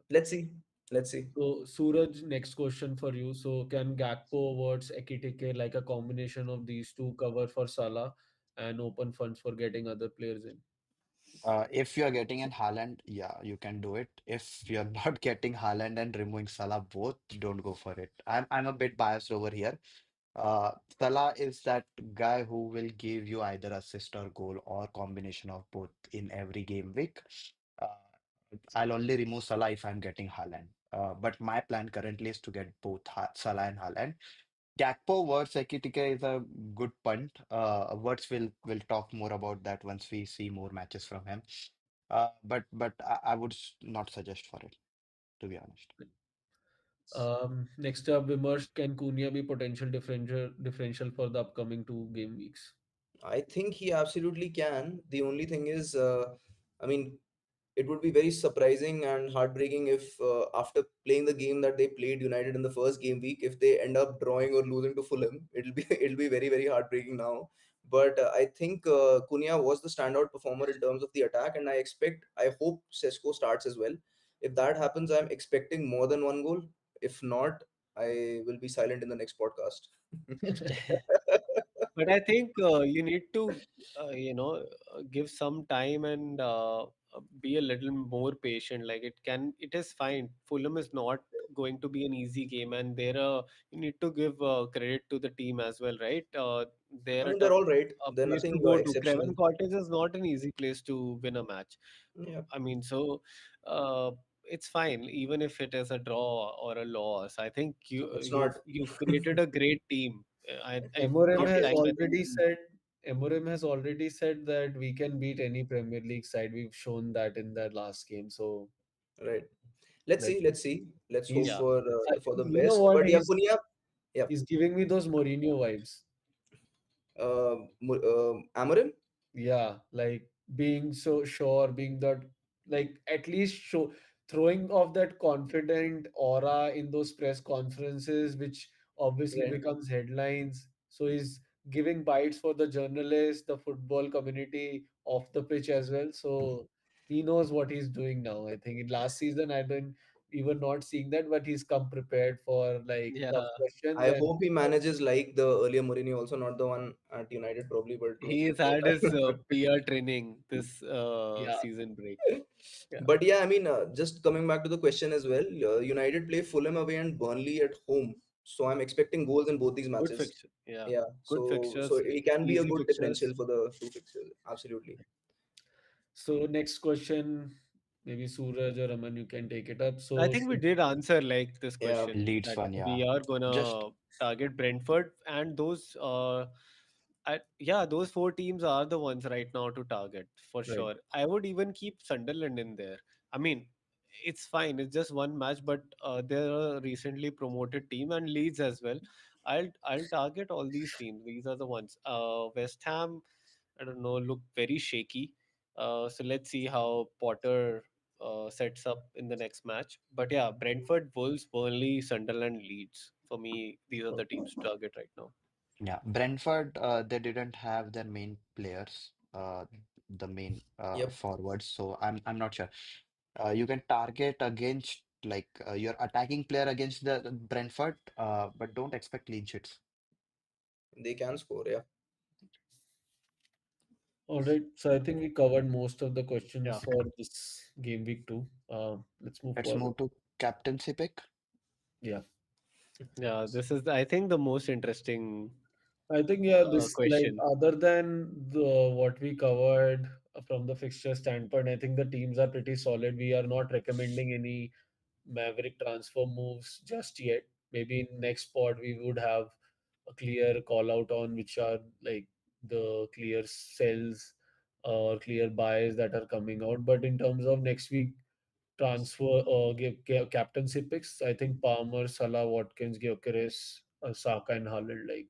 Speaker 4: Let's see. Let's see.
Speaker 1: So, Suraj, next question for you. So, can Gakpo, Wirtz, Ekitike, like a combination of these two, cover for Salah and open funds for getting other players in?
Speaker 3: If you're getting in Haaland, yeah, you can do it. If you're not getting Haaland and removing Salah both, don't go for it. I'm a bit biased over here. Uh, Salah is that guy who will give you either assist or goal or combination of both in every game week. Uh, I'll only remove Salah if I'm getting Haaland. But my plan currently is to get both Salah and Haaland. Gakpo versus Ekitike is a good punt. Words will talk more about that once we see more matches from him. But I would not suggest for it, to be honest.
Speaker 1: Next up, Vimarsh, can Cunha be potential differential for the upcoming 2 game weeks?
Speaker 4: I think he absolutely can. The only thing is, I mean, it would be very surprising and heartbreaking if, after playing the game that they played United in the first game week, if they end up drawing or losing to Fulham, it'll be it'll be very, very heartbreaking now. But I think Cunha was the standout performer in terms of the attack, and I hope Sesko starts as well. If that happens, I'm expecting more than 1 goal. If not, I will be silent in the next podcast.
Speaker 2: But I think you need to, give some time and be a little more patient. Like it is fine. Fulham is not going to be an easy game, and you need to give credit to the team as well, right?
Speaker 4: I
Speaker 2: They're
Speaker 4: mean, they're all right.
Speaker 2: a
Speaker 4: They're
Speaker 2: place to
Speaker 4: nothing
Speaker 2: go to.
Speaker 4: exceptional.
Speaker 2: Craven Cottage is not an easy place to win a match.
Speaker 4: Yeah,
Speaker 2: I mean, so uh, it's fine, even if it is a draw or a loss. I think
Speaker 4: no, it's not.
Speaker 2: you've created a great team.
Speaker 1: Amorim
Speaker 2: Not
Speaker 1: has
Speaker 2: like I think.
Speaker 1: already said Amorim has already said that we can beat any Premier League side. We've shown that in that last game. So
Speaker 4: Right. Let's
Speaker 1: let's
Speaker 4: see. Let's see. Let's hope
Speaker 1: he's
Speaker 2: Yeah.
Speaker 4: for the
Speaker 1: you know
Speaker 4: best.
Speaker 1: what
Speaker 4: But yeah, Cunha. Yeah.
Speaker 1: he's giving me those Mourinho vibes.
Speaker 4: Amorim.
Speaker 1: Yeah, like being so sure, being that like at least show throwing off that confident aura in those press conferences, which obviously
Speaker 4: Right.
Speaker 1: becomes headlines. So he's giving bites for the journalists, the football community off the pitch as well. So he knows what he's doing now. I think in last season I didn't even not seeing that, but he's come prepared for like tough
Speaker 2: Yeah.
Speaker 1: questions
Speaker 4: I
Speaker 1: and
Speaker 4: hope he manages like the earlier Mourinho, also not the one at United probably, but
Speaker 2: He's had his PR training this
Speaker 1: yeah.
Speaker 2: season break. Yeah.
Speaker 4: but yeah, I mean, just coming back to the question as well. United play Fulham away and Burnley at home, so I'm expecting goals in both these
Speaker 2: Good
Speaker 4: matches.
Speaker 2: fixture. Yeah.
Speaker 4: Yeah,
Speaker 2: Good
Speaker 4: so
Speaker 2: fixtures.
Speaker 4: he can be a
Speaker 2: Easy
Speaker 4: good differential
Speaker 2: fixtures.
Speaker 4: for the two fixtures. Absolutely.
Speaker 1: So next question, maybe Suraj or Aman, you can take it up.
Speaker 2: I
Speaker 1: So
Speaker 2: think we did answer like this
Speaker 4: Yeah.
Speaker 2: question
Speaker 3: Leeds
Speaker 2: that
Speaker 3: one, yeah.
Speaker 2: we are
Speaker 3: Just
Speaker 2: gonna target Brentford, and those four teams are the ones right now to target for
Speaker 1: right.
Speaker 2: sure. I would even keep Sunderland in there. I mean, it's fine. It's just one match, but they're a recently promoted team, and Leeds as well. I'll target all these teams. These are the ones. West Ham, I don't know, look very shaky. So let's see how Potter sets up in the next match. But yeah, Brentford, Wolves, Burnley, Sunderland, Leeds. For me, these are the teams to target right now.
Speaker 3: Yeah, Brentford, they didn't have their main players, the main
Speaker 4: Yep,
Speaker 3: forwards. So I'm not sure. You can target against like your attacking player against the Brentford, but don't expect clean sheets.
Speaker 4: they can score. Yeah,
Speaker 1: All right, so I think we covered most of the
Speaker 2: Yeah,
Speaker 1: questions for this game week too. Let's move
Speaker 3: Let's
Speaker 1: forward.
Speaker 3: move to captaincy pick.
Speaker 1: Yeah,
Speaker 2: yeah. This is, I think, the most interesting
Speaker 1: I think yeah, this like
Speaker 2: question.
Speaker 1: other than the what we covered from the fixture standpoint, I think the teams are pretty solid. We are not recommending any maverick transfer moves just yet. Maybe in next pod we would have a clear call out on which are like the clear sells or clear buys that are coming out. But in terms of next week transfer captaincy picks, I think Palmer, Salah, Watkins, Gyökeres, Saka, and Haaland. Like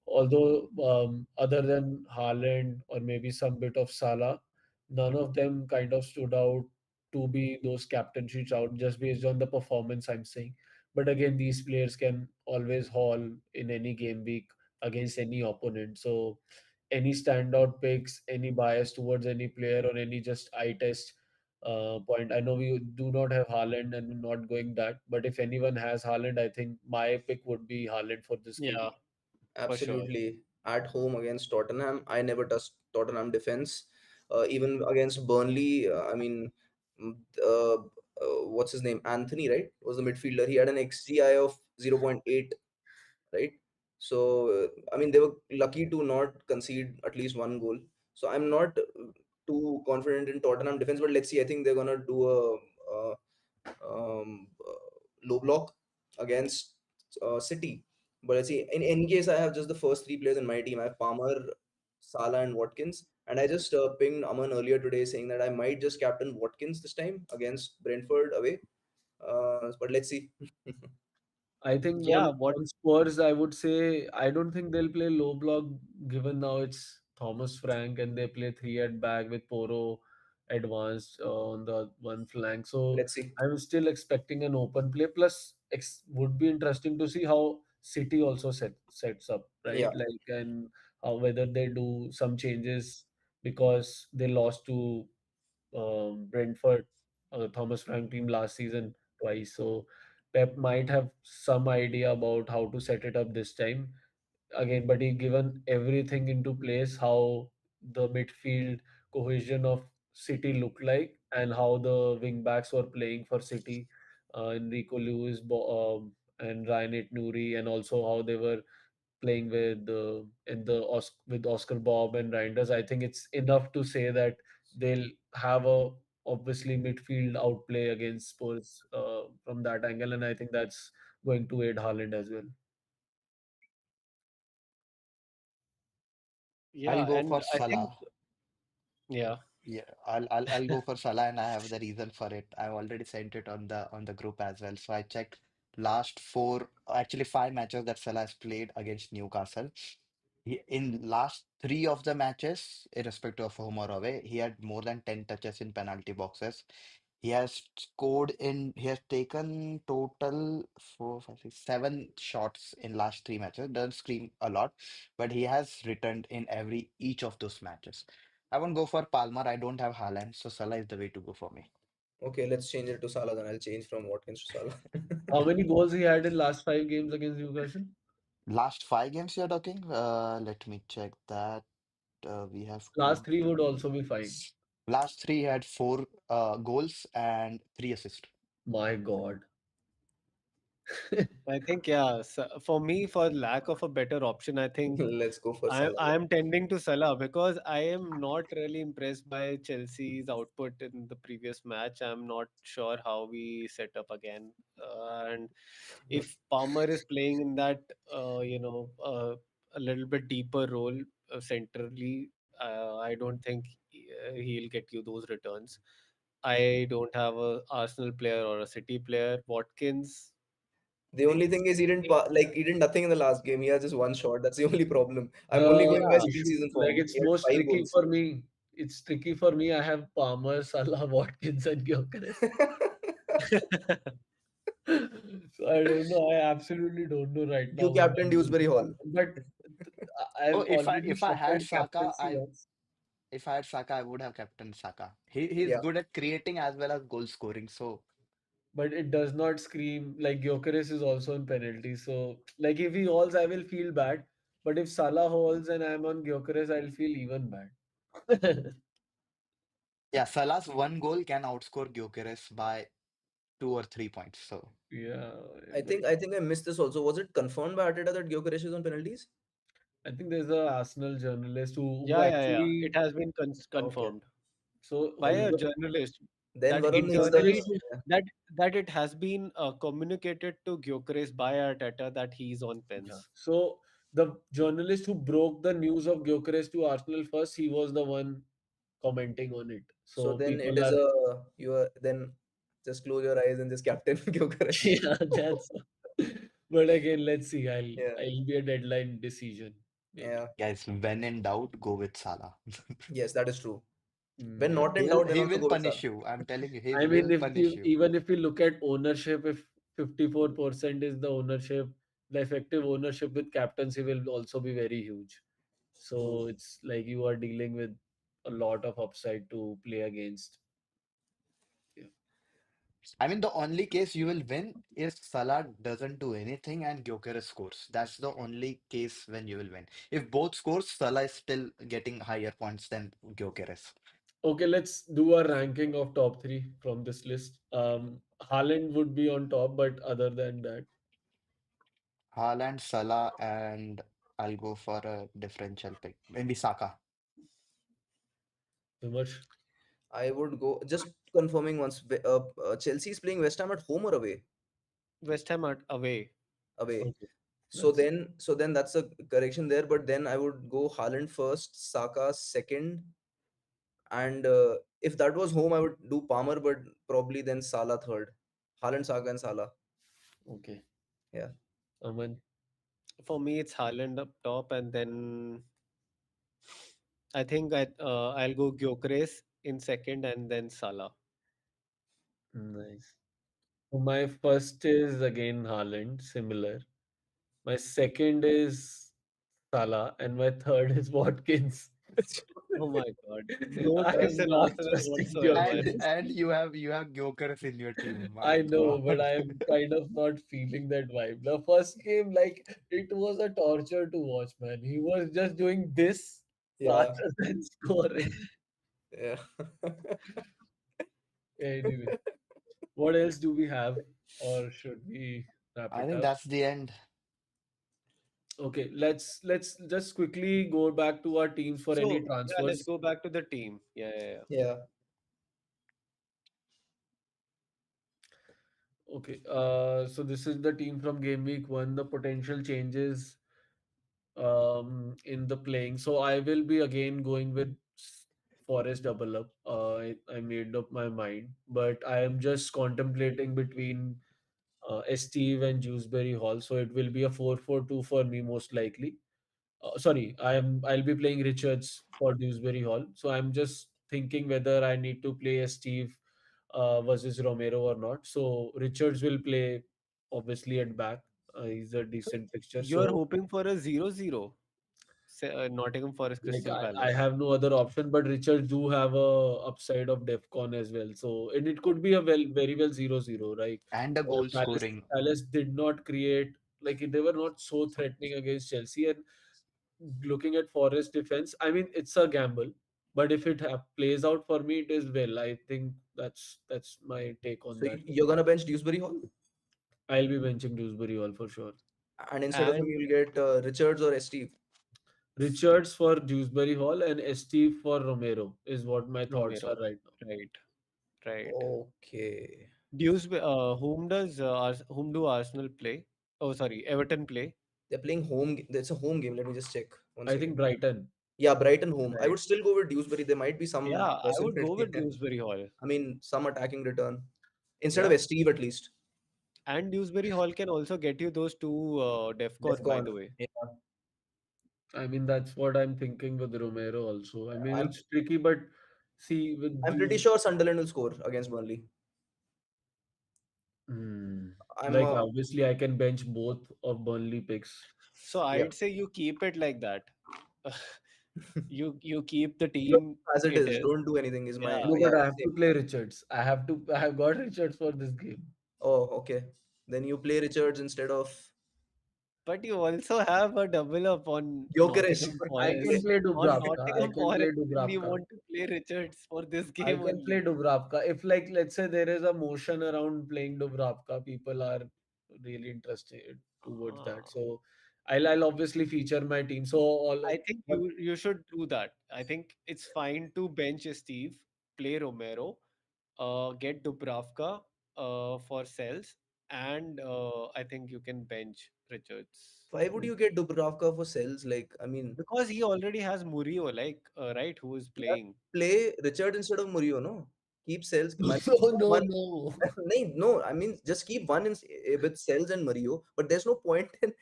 Speaker 1: although other than Haaland or maybe some bit of Salah, none of them kind of stood out to be those captaincy out just based on the performance I'm saying. But again, these players can always haul in any game week against any opponent. So any standout picks, any bias towards any player or any just eye test point. I know we do not have Haaland and we're not going that, but if anyone has Haaland, I think my pick would be Haaland for this game.
Speaker 2: Yeah, for sure.
Speaker 4: absolutely. At home against Tottenham, I never touched Tottenham defense. Even against Burnley, I mean, what's his name? Anthony, right? Was the midfielder. He had an XGI of 0.8, right? So, I mean, they were lucky to not concede at least one goal. So, I'm not too confident in Tottenham defense, but let's see. I think they're gonna do a low block against City. But let's see. In any case, I have just the first three players in my team. I have Palmer, Salah, and Watkins. And I just pinged Aman earlier today saying that I might just captain Watkins this time against Brentford away. But let's see.
Speaker 1: I think
Speaker 2: Yeah, what?
Speaker 1: on Spurs, I would say I don't think they'll play low block given now it's Thomas Frank and they play three at back with Poro advanced on the one flank. So
Speaker 4: Let's see.
Speaker 1: I'm still expecting an open play. Plus, would be interesting to see how City also sets up, right?
Speaker 4: Yeah.
Speaker 1: Like and how whether they do some changes because they lost to Brentford, Thomas Frank team last season twice. So Pep might have some idea about how to set it up this time again, but he given everything into place, how the midfield cohesion of City looked like and how the wing backs were playing for City, Enrico Lewis and Ryan Nouri, and also how they were playing with with Oscar Bob and Reinders. I think it's enough to say that they'll have a obviously midfield outplay against Spurs from that angle, and I think that's going to aid Haaland as well.
Speaker 2: Yeah,
Speaker 3: I'll go
Speaker 2: and
Speaker 3: for
Speaker 2: I think,
Speaker 3: Salah.
Speaker 2: yeah,
Speaker 3: Yeah, I'll go for Salah, and I have the reason for it. I've already sent it on the group as well. So I checked last four, actually five matches that Salah has played against Newcastle. In last three of the matches, irrespective of home or away, he had more than 10 touches in penalty boxes. He has taken total four, five, six, seven shots in last three matches. Doesn't scream a lot, but he has returned in each of those matches. I won't go for Palmer. I don't have Haaland, so Salah is the way to go for me.
Speaker 4: Okay, let's change it to Salah then. I'll change from Watkins to Salah.
Speaker 1: How many goals he had in last 5 games against Newcastle?
Speaker 3: Last five games you're talking? Let me check that. We have
Speaker 1: Last three would also be fine.
Speaker 3: last three he had four goals and three assists.
Speaker 1: My God.
Speaker 2: I think, yeah. For me, for lack of a better option, I think
Speaker 4: Let's go for
Speaker 2: I
Speaker 4: Salah.
Speaker 2: I am tending to Salah because I am not really impressed by Chelsea's output in the previous match. I'm not sure how we set up again, and
Speaker 4: Yeah.
Speaker 2: if Palmer is playing in that, a little bit deeper role centrally, I don't think he'll get you those returns. I don't have a Arsenal player or a City player. Watkins,
Speaker 4: The only thing is he didn't like he did nothing in the last game. He has just one shot. That's the only problem. I'm only
Speaker 1: The
Speaker 4: going by
Speaker 2: yeah.
Speaker 4: split
Speaker 1: issue,
Speaker 4: season
Speaker 1: like
Speaker 4: form.
Speaker 1: it's
Speaker 4: He had
Speaker 1: most
Speaker 4: five
Speaker 1: tricky
Speaker 4: goals.
Speaker 1: for me. It's tricky for me. I have Palmer, Salah, Watkins, and Gyökeres. So I don't know. I absolutely don't know right now
Speaker 4: You
Speaker 1: what
Speaker 4: captain
Speaker 1: I'm doing.
Speaker 4: Dewsbury Hall.
Speaker 1: But
Speaker 3: Oh,
Speaker 1: I've already
Speaker 3: if I had
Speaker 1: captained
Speaker 3: Saka,
Speaker 1: captaincy once,
Speaker 3: if I had Saka, I would have captained Saka. He's
Speaker 4: Yeah.
Speaker 3: good at creating as well as goal scoring. So
Speaker 1: but it does not scream like Gyökeres is also in penalty. So like if he hauls, I will feel bad. But if Salah hauls and I'm on Gyökeres, I'll feel even bad.
Speaker 3: yeah, Salah's one goal can outscore Gyökeres by 2 or 3 points. So
Speaker 1: Yeah,
Speaker 4: I
Speaker 1: but
Speaker 4: think I think I missed this also. Was it confirmed by Arteta that Gyökeres is on penalties?
Speaker 1: I think there's a Arsenal journalist who
Speaker 2: Yeah, yeah, yeah. It
Speaker 1: actually
Speaker 2: has been
Speaker 4: Okay.
Speaker 2: confirmed
Speaker 1: so
Speaker 2: by
Speaker 1: he's
Speaker 2: a
Speaker 1: the
Speaker 2: journalist
Speaker 4: Then
Speaker 2: that
Speaker 4: Varun is the
Speaker 2: internally
Speaker 1: journalist who
Speaker 4: yeah.
Speaker 2: that it has been communicated to Gyökeres by Arteta that he's on
Speaker 1: yeah.
Speaker 2: pens.
Speaker 1: So the journalist who broke the news of Gyökeres to Arsenal first, he was the one commenting on it.
Speaker 4: So
Speaker 1: So
Speaker 4: then it
Speaker 1: people
Speaker 4: is
Speaker 1: are
Speaker 4: a you are then just close your eyes and just captain Gyökeres.
Speaker 1: yeah, that's but again, let's see.
Speaker 4: Yeah.
Speaker 1: I'll be a deadline decision, maybe.
Speaker 4: Yeah.
Speaker 3: guys, when in doubt, go with Salah.
Speaker 4: Yes, that is true. When
Speaker 1: Yeah.
Speaker 4: not in doubt, then
Speaker 3: He
Speaker 4: also
Speaker 3: will
Speaker 4: go with Salah.
Speaker 3: punish you. I'm telling you, he
Speaker 1: I mean,
Speaker 3: will
Speaker 1: if
Speaker 3: punish
Speaker 1: you
Speaker 3: you.
Speaker 1: even if you look at ownership, if 54% is the ownership, the effective ownership with captaincy will also be very huge.
Speaker 4: True.
Speaker 1: So it's like you are dealing with a lot of upside to play against. Yeah.
Speaker 3: I mean, the only case you will win is Salah doesn't do anything and Gyökeres scores. That's the only case when you will win. If both scores, Salah is still getting higher points than Gyökeres.
Speaker 1: Okay, let's do a ranking of top three from this list. Haaland would be on top, but other than that,
Speaker 3: Haaland, Salah, and I'll go for a differential pick. Maybe Saka.
Speaker 1: Vimarsh.
Speaker 4: I would go just confirming once. Chelsea is playing West Ham at home or away?
Speaker 2: West Ham are away.
Speaker 4: Away.
Speaker 1: Okay,
Speaker 4: So
Speaker 1: that's
Speaker 4: then, so then that's a correction there. But then I would go Haaland first, Saka second, and if that was home, I would do Palmer, but probably then Salah third. Haaland, Saka, and Salah.
Speaker 1: okay.
Speaker 4: Yeah.
Speaker 1: Aman,
Speaker 2: For me, it's Haaland up top, and then I'll go Gyökeres in second, and then Salah.
Speaker 1: nice. So my first is again Haaland, similar. My second is Salah, and my third is Watkins.
Speaker 2: Oh my God, no
Speaker 1: I
Speaker 2: faith
Speaker 1: am
Speaker 2: in
Speaker 1: not
Speaker 2: Arsenal
Speaker 1: trusting
Speaker 2: whatsoever.
Speaker 1: Gyökeres.
Speaker 3: And you have Gyökeres in your team. My
Speaker 1: I know,
Speaker 3: God.
Speaker 1: but I am kind of not feeling that vibe. The first game, like, it was a torture to watch, man. He was just doing this rather
Speaker 4: Yeah.
Speaker 1: than scoring.
Speaker 4: Yeah.
Speaker 1: Anyway, what else do we have, or should we wrap
Speaker 3: I
Speaker 1: it
Speaker 3: think
Speaker 1: up?
Speaker 3: that's the end.
Speaker 1: Okay, let's just quickly go back to our teams for any
Speaker 2: So yeah, let's
Speaker 1: transfers.
Speaker 2: go back to the team. Yeah, yeah, yeah.
Speaker 4: Yeah.
Speaker 1: Okay, so this is the team from Game Week 1, the potential changes in the playing. So I will be again going with Forest double up. I made up my mind, but I am just contemplating between Steve and Dewsbury Hall. So it will be a 4-4-2 for me most likely. Sorry, I'll be playing Richards for Dewsbury Hall. So I'm just thinking whether I need to play a Steve versus Romero or not. So Richards will play obviously at back. He's a
Speaker 2: So
Speaker 1: decent fixture.
Speaker 2: you are
Speaker 1: So
Speaker 2: hoping for a 0-0, Nottingham Forest
Speaker 1: like
Speaker 2: Crystal
Speaker 1: I
Speaker 2: Palace.
Speaker 1: have no other option, but Richards do have a upside of DEFCON as well. So and it could be a very well 0-0, right?
Speaker 3: And a goal
Speaker 1: Palace
Speaker 3: scoring.
Speaker 1: Palace did not create like they were not so threatening against Chelsea. And looking at Forest defense, I mean it's a gamble, but if it plays out for me, it is well. I think that's my take on
Speaker 4: So
Speaker 1: that.
Speaker 4: you're gonna bench Dewsbury Hall,
Speaker 1: I'll be benching Dewsbury Hall for sure.
Speaker 4: and instead of him,
Speaker 2: And
Speaker 4: you'll get Richards or Steve.
Speaker 1: Richards for Dewsbury Hall and Steve for Romero is what my thoughts are
Speaker 2: Romero.
Speaker 1: right now.
Speaker 2: Right, right.
Speaker 4: Okay.
Speaker 2: Whom do Arsenal play? Oh, sorry, Everton play.
Speaker 4: They're playing home. It's a home game. Let me just check. One
Speaker 1: I think
Speaker 4: second.
Speaker 1: Brighton.
Speaker 4: Yeah, Brighton home. I
Speaker 2: Right.
Speaker 4: would still go with Dewsbury. There might be
Speaker 2: Yeah,
Speaker 4: some
Speaker 2: I would go
Speaker 4: possibility.
Speaker 2: with Dewsbury Hall.
Speaker 4: I mean, some attacking return instead
Speaker 2: Yeah,
Speaker 4: of Steve at least.
Speaker 2: and Dewsbury Hall can also get you those two Defcon, by
Speaker 4: Defcon.
Speaker 2: the way.
Speaker 4: Yeah.
Speaker 1: I mean, that's what I'm thinking with Romero also. I mean,
Speaker 4: I'm
Speaker 1: it's tricky, but see, with
Speaker 4: I'm pretty
Speaker 1: these,
Speaker 4: sure Sunderland will score against Burnley.
Speaker 1: hmm,
Speaker 4: I'm
Speaker 1: like obviously I can bench both of Burnley picks.
Speaker 2: So
Speaker 4: yeah.
Speaker 2: I'd say you keep it like that. you keep the
Speaker 4: Keep
Speaker 2: team
Speaker 4: as it
Speaker 2: it
Speaker 4: is.
Speaker 2: is.
Speaker 4: Don't do anything. Is my
Speaker 2: Yeah.
Speaker 1: No,
Speaker 4: yeah,
Speaker 1: but I have
Speaker 4: same.
Speaker 1: to play Richards. I have got Richards for this game.
Speaker 4: Oh, okay. Then you play Richards instead of
Speaker 2: But you also have a double up on
Speaker 4: Gyökeres.
Speaker 2: Nottingham
Speaker 1: I
Speaker 2: Forest.
Speaker 1: can play
Speaker 2: On
Speaker 1: Dubravka. I
Speaker 2: Nottingham
Speaker 1: can play
Speaker 2: Forest, and you
Speaker 1: Dubravka.
Speaker 2: want to play Richards for this
Speaker 1: I
Speaker 2: game
Speaker 1: can play
Speaker 2: only.
Speaker 1: Dubravka. If like let's say there is a motion around playing Dubravka, people are really interested towards that.
Speaker 2: Ah,
Speaker 1: So I'll obviously feature my team. So all
Speaker 2: I think
Speaker 1: but
Speaker 2: you should do that. I think it's fine to bench Steve, play Romero, get Dubravka for cells, and I think you can bench Richards
Speaker 4: Why would you get Dubravka for cells? Like, I mean,
Speaker 2: because he already has Murillo, like right, who is
Speaker 4: yeah,
Speaker 2: playing.
Speaker 4: play Richard instead of Murillo, no? Keep cells.
Speaker 1: no,
Speaker 4: Keep
Speaker 1: no,
Speaker 4: one.
Speaker 1: no.
Speaker 4: No, I mean just keep one with cells and Murillo. But there's no point in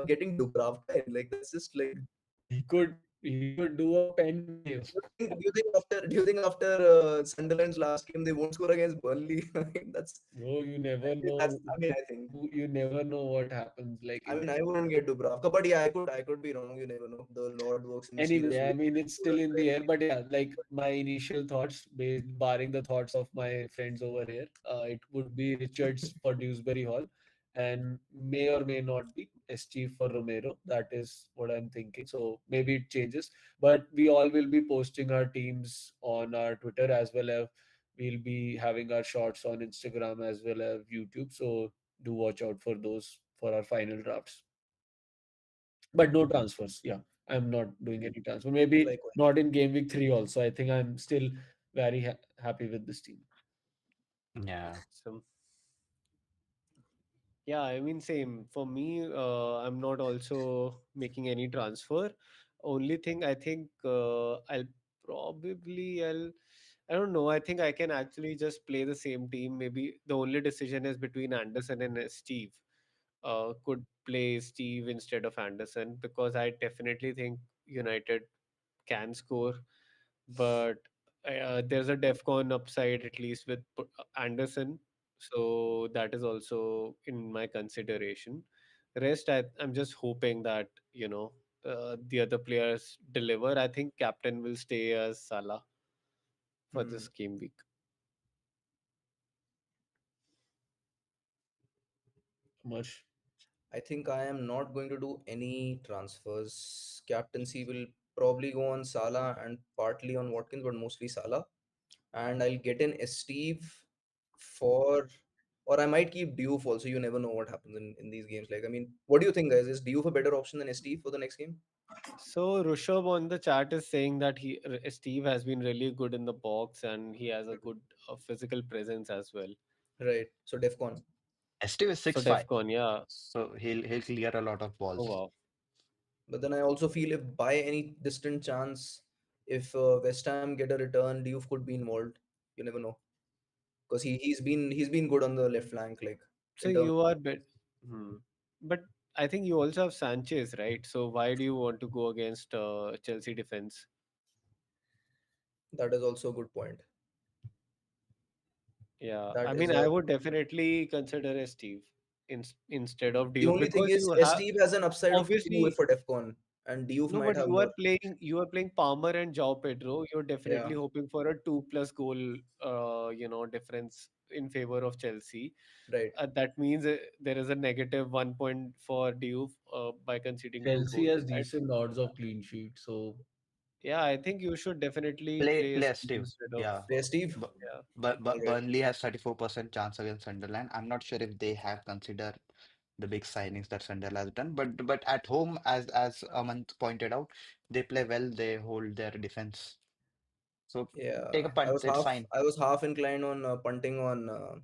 Speaker 4: getting Dubravka in. Like that's just like.
Speaker 1: He could do a pen save.
Speaker 4: Do you think after Sunderland's last game they won't score against Burnley? I mean, that's.
Speaker 1: No, you
Speaker 4: I
Speaker 1: never
Speaker 4: mean, that's.
Speaker 1: know.
Speaker 4: I mean, I think.
Speaker 1: You never know what happens like
Speaker 4: I
Speaker 1: in
Speaker 4: mean, I wouldn't get Dubravka, but yeah, I could be wrong. You never know. The Lord works in mysterious
Speaker 1: anyway, I
Speaker 4: ways.
Speaker 1: mean, it's still in the air, but yeah, like my initial thoughts, barring the thoughts of my friends over here, it would be Richards for Dewsbury Hall, and may or may not be SG for Romero. That is what I'm thinking. So maybe it changes, but we all will be posting our teams on our Twitter as well as we'll be having our shorts on Instagram as well as YouTube. So do watch out for those for our final drafts. But no transfers. Yeah, I'm not doing any transfer. Maybe
Speaker 4: Likewise.
Speaker 1: not in game week 3 also. I think I'm still very happy with this team.
Speaker 3: Yeah.
Speaker 2: So yeah, I mean, same. For me, I'm not also making any transfer. Only thing I think I don't know. I think I can actually just play the same team. Maybe the only decision is between Anderson and Steve. Could play Steve instead of Anderson because I definitely think United can score, but there's a DEFCON upside at least with Anderson, so that is also in my consideration. Rest, I'm just hoping that the other players deliver. I think captain will stay as Salah for
Speaker 4: Hmm.
Speaker 2: this game week.
Speaker 1: Much.
Speaker 4: I think I am not going to do any transfers. Captaincy will probably go on Salah and partly on Watkins, but mostly Salah. And I'll get in Steve for, or I might keep Diouf also. You never know what happens in these games. Like, I mean, what do you think, guys? Is Diouf a better option than Steve for the next game?
Speaker 2: So Rushabh on the chat is saying that Steve has been really good in the box and he has a good physical presence as well.
Speaker 4: Right. So Defcon.
Speaker 3: Steve is
Speaker 2: So
Speaker 3: 6'5",
Speaker 2: DEFCON, yeah.
Speaker 3: so he'll clear a lot of
Speaker 2: Oh
Speaker 3: balls.
Speaker 2: wow.
Speaker 4: But then I also feel if by any distant chance, if West Ham get a return, Diouf could be involved. You never know because he's been good on the left flank, like
Speaker 2: So
Speaker 4: in terms.
Speaker 2: you are but I think you also have Sanchez, right? So why do you want to go against Chelsea defense?
Speaker 4: That is also a good point.
Speaker 2: Yeah, I
Speaker 4: That
Speaker 2: mean,
Speaker 4: is
Speaker 2: I
Speaker 4: a.
Speaker 2: would definitely consider a Steve instead of
Speaker 4: The
Speaker 2: Diouf
Speaker 4: only thing
Speaker 2: because
Speaker 4: is,
Speaker 2: you have
Speaker 4: Steve has an upside of two
Speaker 2: obviously
Speaker 4: for Defcon, and Diouf
Speaker 2: no,
Speaker 4: might
Speaker 2: but
Speaker 4: have more.
Speaker 2: you are playing Palmer and João Pedro. You're definitely
Speaker 4: Yeah,
Speaker 2: hoping for a 2+ goal, difference in favor of Chelsea.
Speaker 4: right.
Speaker 2: That means there is a negative 1 point for Diouf by conceding two
Speaker 1: Chelsea
Speaker 2: goals.
Speaker 1: has decent odds of clean sheet. So
Speaker 2: Yeah, I think you should definitely play
Speaker 3: Play
Speaker 2: Steve
Speaker 3: Steve.
Speaker 2: instead of
Speaker 3: Yeah.
Speaker 4: Play Steve.
Speaker 3: But
Speaker 2: yeah.
Speaker 4: All right.
Speaker 3: Burnley has 34% chance against Sunderland. I'm not sure if they have considered the big signings that Sunderland has done. But at home, as Aman pointed out, they play well. They hold their defense. So take a
Speaker 4: Yeah, I
Speaker 3: punt.
Speaker 4: was
Speaker 3: It's
Speaker 4: half
Speaker 3: fine.
Speaker 4: I was half inclined on punting on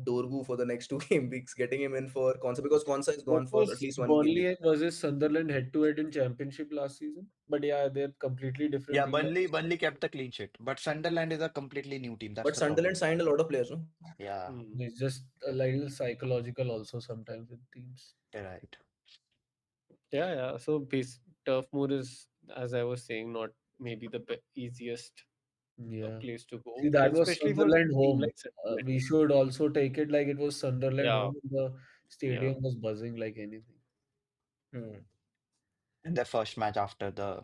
Speaker 4: Dorgu for the next two game weeks, getting him in for Konsa because Konsa is
Speaker 1: what
Speaker 4: gone for at
Speaker 1: was
Speaker 4: least one game week.
Speaker 1: Burnley versus Sunderland head to head in Championship last season? But yeah, they're completely different
Speaker 3: Yeah,
Speaker 1: team.
Speaker 3: Burnley kept the clean sheet, but Sunderland is a completely new team. That's
Speaker 4: But
Speaker 3: the
Speaker 4: Sunderland
Speaker 3: problem.
Speaker 4: signed a lot of players, no?
Speaker 3: Yeah,
Speaker 2: Hmm.
Speaker 1: It's just a little psychological also sometimes with teams.
Speaker 3: you're right.
Speaker 2: Yeah, yeah. So Turf Moor is, as I was saying, not maybe the easiest
Speaker 1: Yeah.
Speaker 2: place to
Speaker 1: See,
Speaker 2: go,
Speaker 1: that was
Speaker 2: especially for
Speaker 1: Sunderland
Speaker 2: team
Speaker 1: home.
Speaker 2: like Sunderland.
Speaker 1: We should also take it like it was Sunderland
Speaker 2: Yeah,
Speaker 1: home. The
Speaker 2: yeah.
Speaker 1: stadium was buzzing like anything.
Speaker 4: Hmm.
Speaker 3: in their first match after the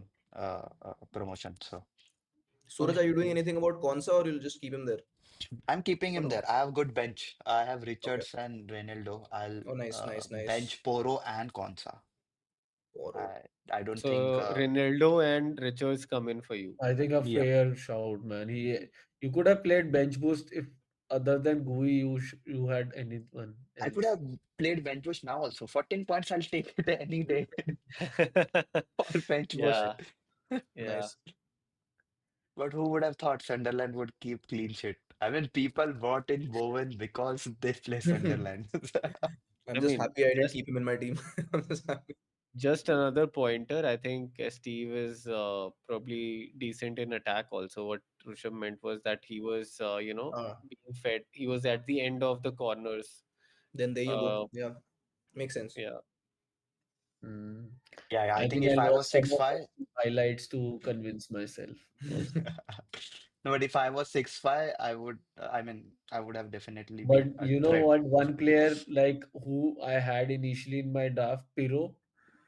Speaker 3: promotion. So
Speaker 4: Suraj,
Speaker 3: okay,
Speaker 4: are you doing anything about Konsa or you'll just keep him there?
Speaker 3: I'm keeping
Speaker 4: Oh
Speaker 3: him
Speaker 4: no.
Speaker 3: there. I have good bench. I have
Speaker 4: Okay.
Speaker 3: Richards and Reinaldo. I'll
Speaker 4: Oh, nice, nice, nice.
Speaker 3: bench Poro and Konsa.
Speaker 4: Poro.
Speaker 3: I don't think.
Speaker 2: So Ronaldo and Richards come in for you.
Speaker 1: I think a
Speaker 3: Yeah,
Speaker 1: fair shout, man. You could have played bench boost if other than GUI you had anyone
Speaker 3: I could
Speaker 1: else.
Speaker 3: have played bench boost now also. 14 points, I'll take it any day for bench boost.
Speaker 2: Yeah, yeah.
Speaker 4: Nice.
Speaker 3: But who would have thought Sunderland would keep clean sheet? I mean, people brought in Bowen because they play Sunderland.
Speaker 4: I'm
Speaker 2: I
Speaker 4: just
Speaker 2: mean,
Speaker 4: happy I didn't keep him in my team. I'm just happy.
Speaker 2: just another pointer. I think Steve is probably decent in attack. Also, what Rushabh meant was that he was,
Speaker 4: Uh,
Speaker 2: being fed. He was at the end of the corners.
Speaker 4: then there you go.
Speaker 2: Uh,
Speaker 4: Yeah, makes sense.
Speaker 2: yeah.
Speaker 1: Hmm.
Speaker 3: Yeah, yeah, I
Speaker 1: I
Speaker 3: think
Speaker 1: think
Speaker 3: if
Speaker 1: I'll
Speaker 3: I
Speaker 1: watch
Speaker 3: was
Speaker 1: some
Speaker 3: six
Speaker 1: of
Speaker 3: five,
Speaker 1: the highlights to convince myself also.
Speaker 3: no, but if I was 6'5", I would, I mean, I would have definitely been
Speaker 1: But
Speaker 3: a
Speaker 1: you know
Speaker 3: threat.
Speaker 1: what? One player like who I had initially in my draft, Piro,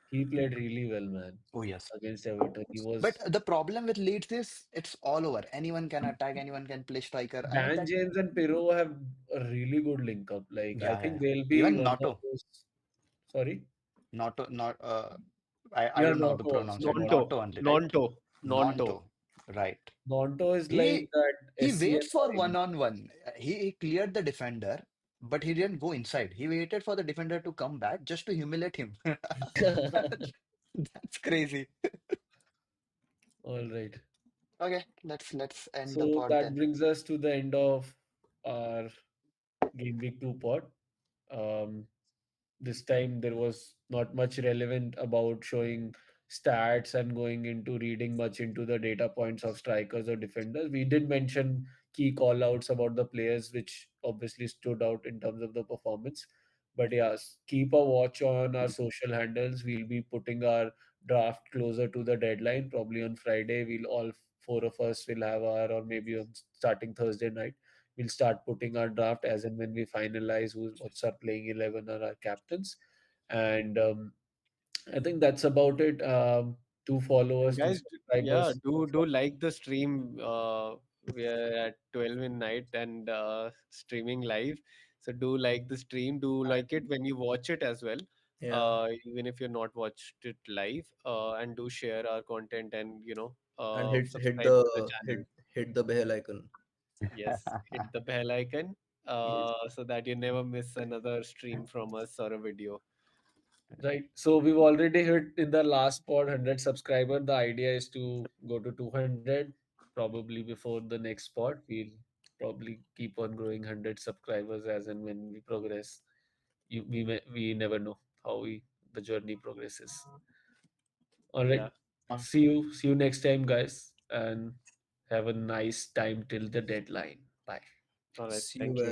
Speaker 1: he played really well, man,
Speaker 3: Oh, yes.
Speaker 1: against Everton. He
Speaker 3: But
Speaker 1: was
Speaker 3: the problem with Leeds is it's all over. Anyone can attack, anyone can play striker. I mean,
Speaker 1: Dan
Speaker 3: that,
Speaker 1: James and Piro have a really good link up. Like I
Speaker 3: yeah, yeah,
Speaker 1: think
Speaker 3: yeah.
Speaker 1: they'll be
Speaker 3: Even
Speaker 1: one of
Speaker 3: Noto,
Speaker 1: those. Sorry,
Speaker 3: not, I
Speaker 1: yeah,
Speaker 3: don't know how to
Speaker 1: Notto
Speaker 3: pronounce
Speaker 1: also.
Speaker 3: it.
Speaker 2: Nonto,
Speaker 3: Noto only, right?
Speaker 2: Nonto, Nonto.
Speaker 3: Nonto, right.
Speaker 1: Nonto is like
Speaker 3: He
Speaker 1: that
Speaker 3: he waits for
Speaker 1: SCNY.
Speaker 3: one-on-one. He cleared the defender, but he didn't go inside. He waited for the defender to come back just to humiliate him. That's crazy.
Speaker 1: All right.
Speaker 3: Okay, let's end the
Speaker 1: So
Speaker 3: pod
Speaker 1: that
Speaker 3: then.
Speaker 1: brings us to the end of our Game Week 2 pod. Um, this time there was not much relevant about showing stats and going into reading much into the data points of strikers or defenders. We did mention key call outs about the players which obviously stood out in terms of the performance. But yes, keep a watch on our social handles. We'll be putting our draft closer to the deadline. Probably on Friday, we'll all four of us will have our, or maybe on starting Thursday night, we'll start putting our draft as and when we finalize what's our playing 11 or our captains. And I think that's about it. Do follow us, do
Speaker 2: Guys,
Speaker 1: subscribe
Speaker 2: yeah,
Speaker 1: us.
Speaker 2: do like the stream. We are at 12 in night and streaming live. So do like the stream. Do like it when you watch it as well.
Speaker 4: Yeah,
Speaker 2: Even if you're not watched it live. And do share our content and
Speaker 4: and hit
Speaker 2: subscribe to the
Speaker 4: the
Speaker 2: channel.
Speaker 4: hit the bell icon.
Speaker 2: Yes, hit the bell icon.
Speaker 4: Yes.
Speaker 2: So that you never miss another stream from us or a video.
Speaker 1: Right. So we've already hit in the last pod 100 subscriber. The idea is to go to 200 probably before the next pod. We'll probably keep on growing 100 subscribers as and when we progress. We never know how the journey progresses. All right.
Speaker 2: Yeah.
Speaker 1: See you next time, guys, and have a nice time till the deadline. Bye.
Speaker 2: All right.
Speaker 4: See you
Speaker 2: Thank you.
Speaker 4: guys.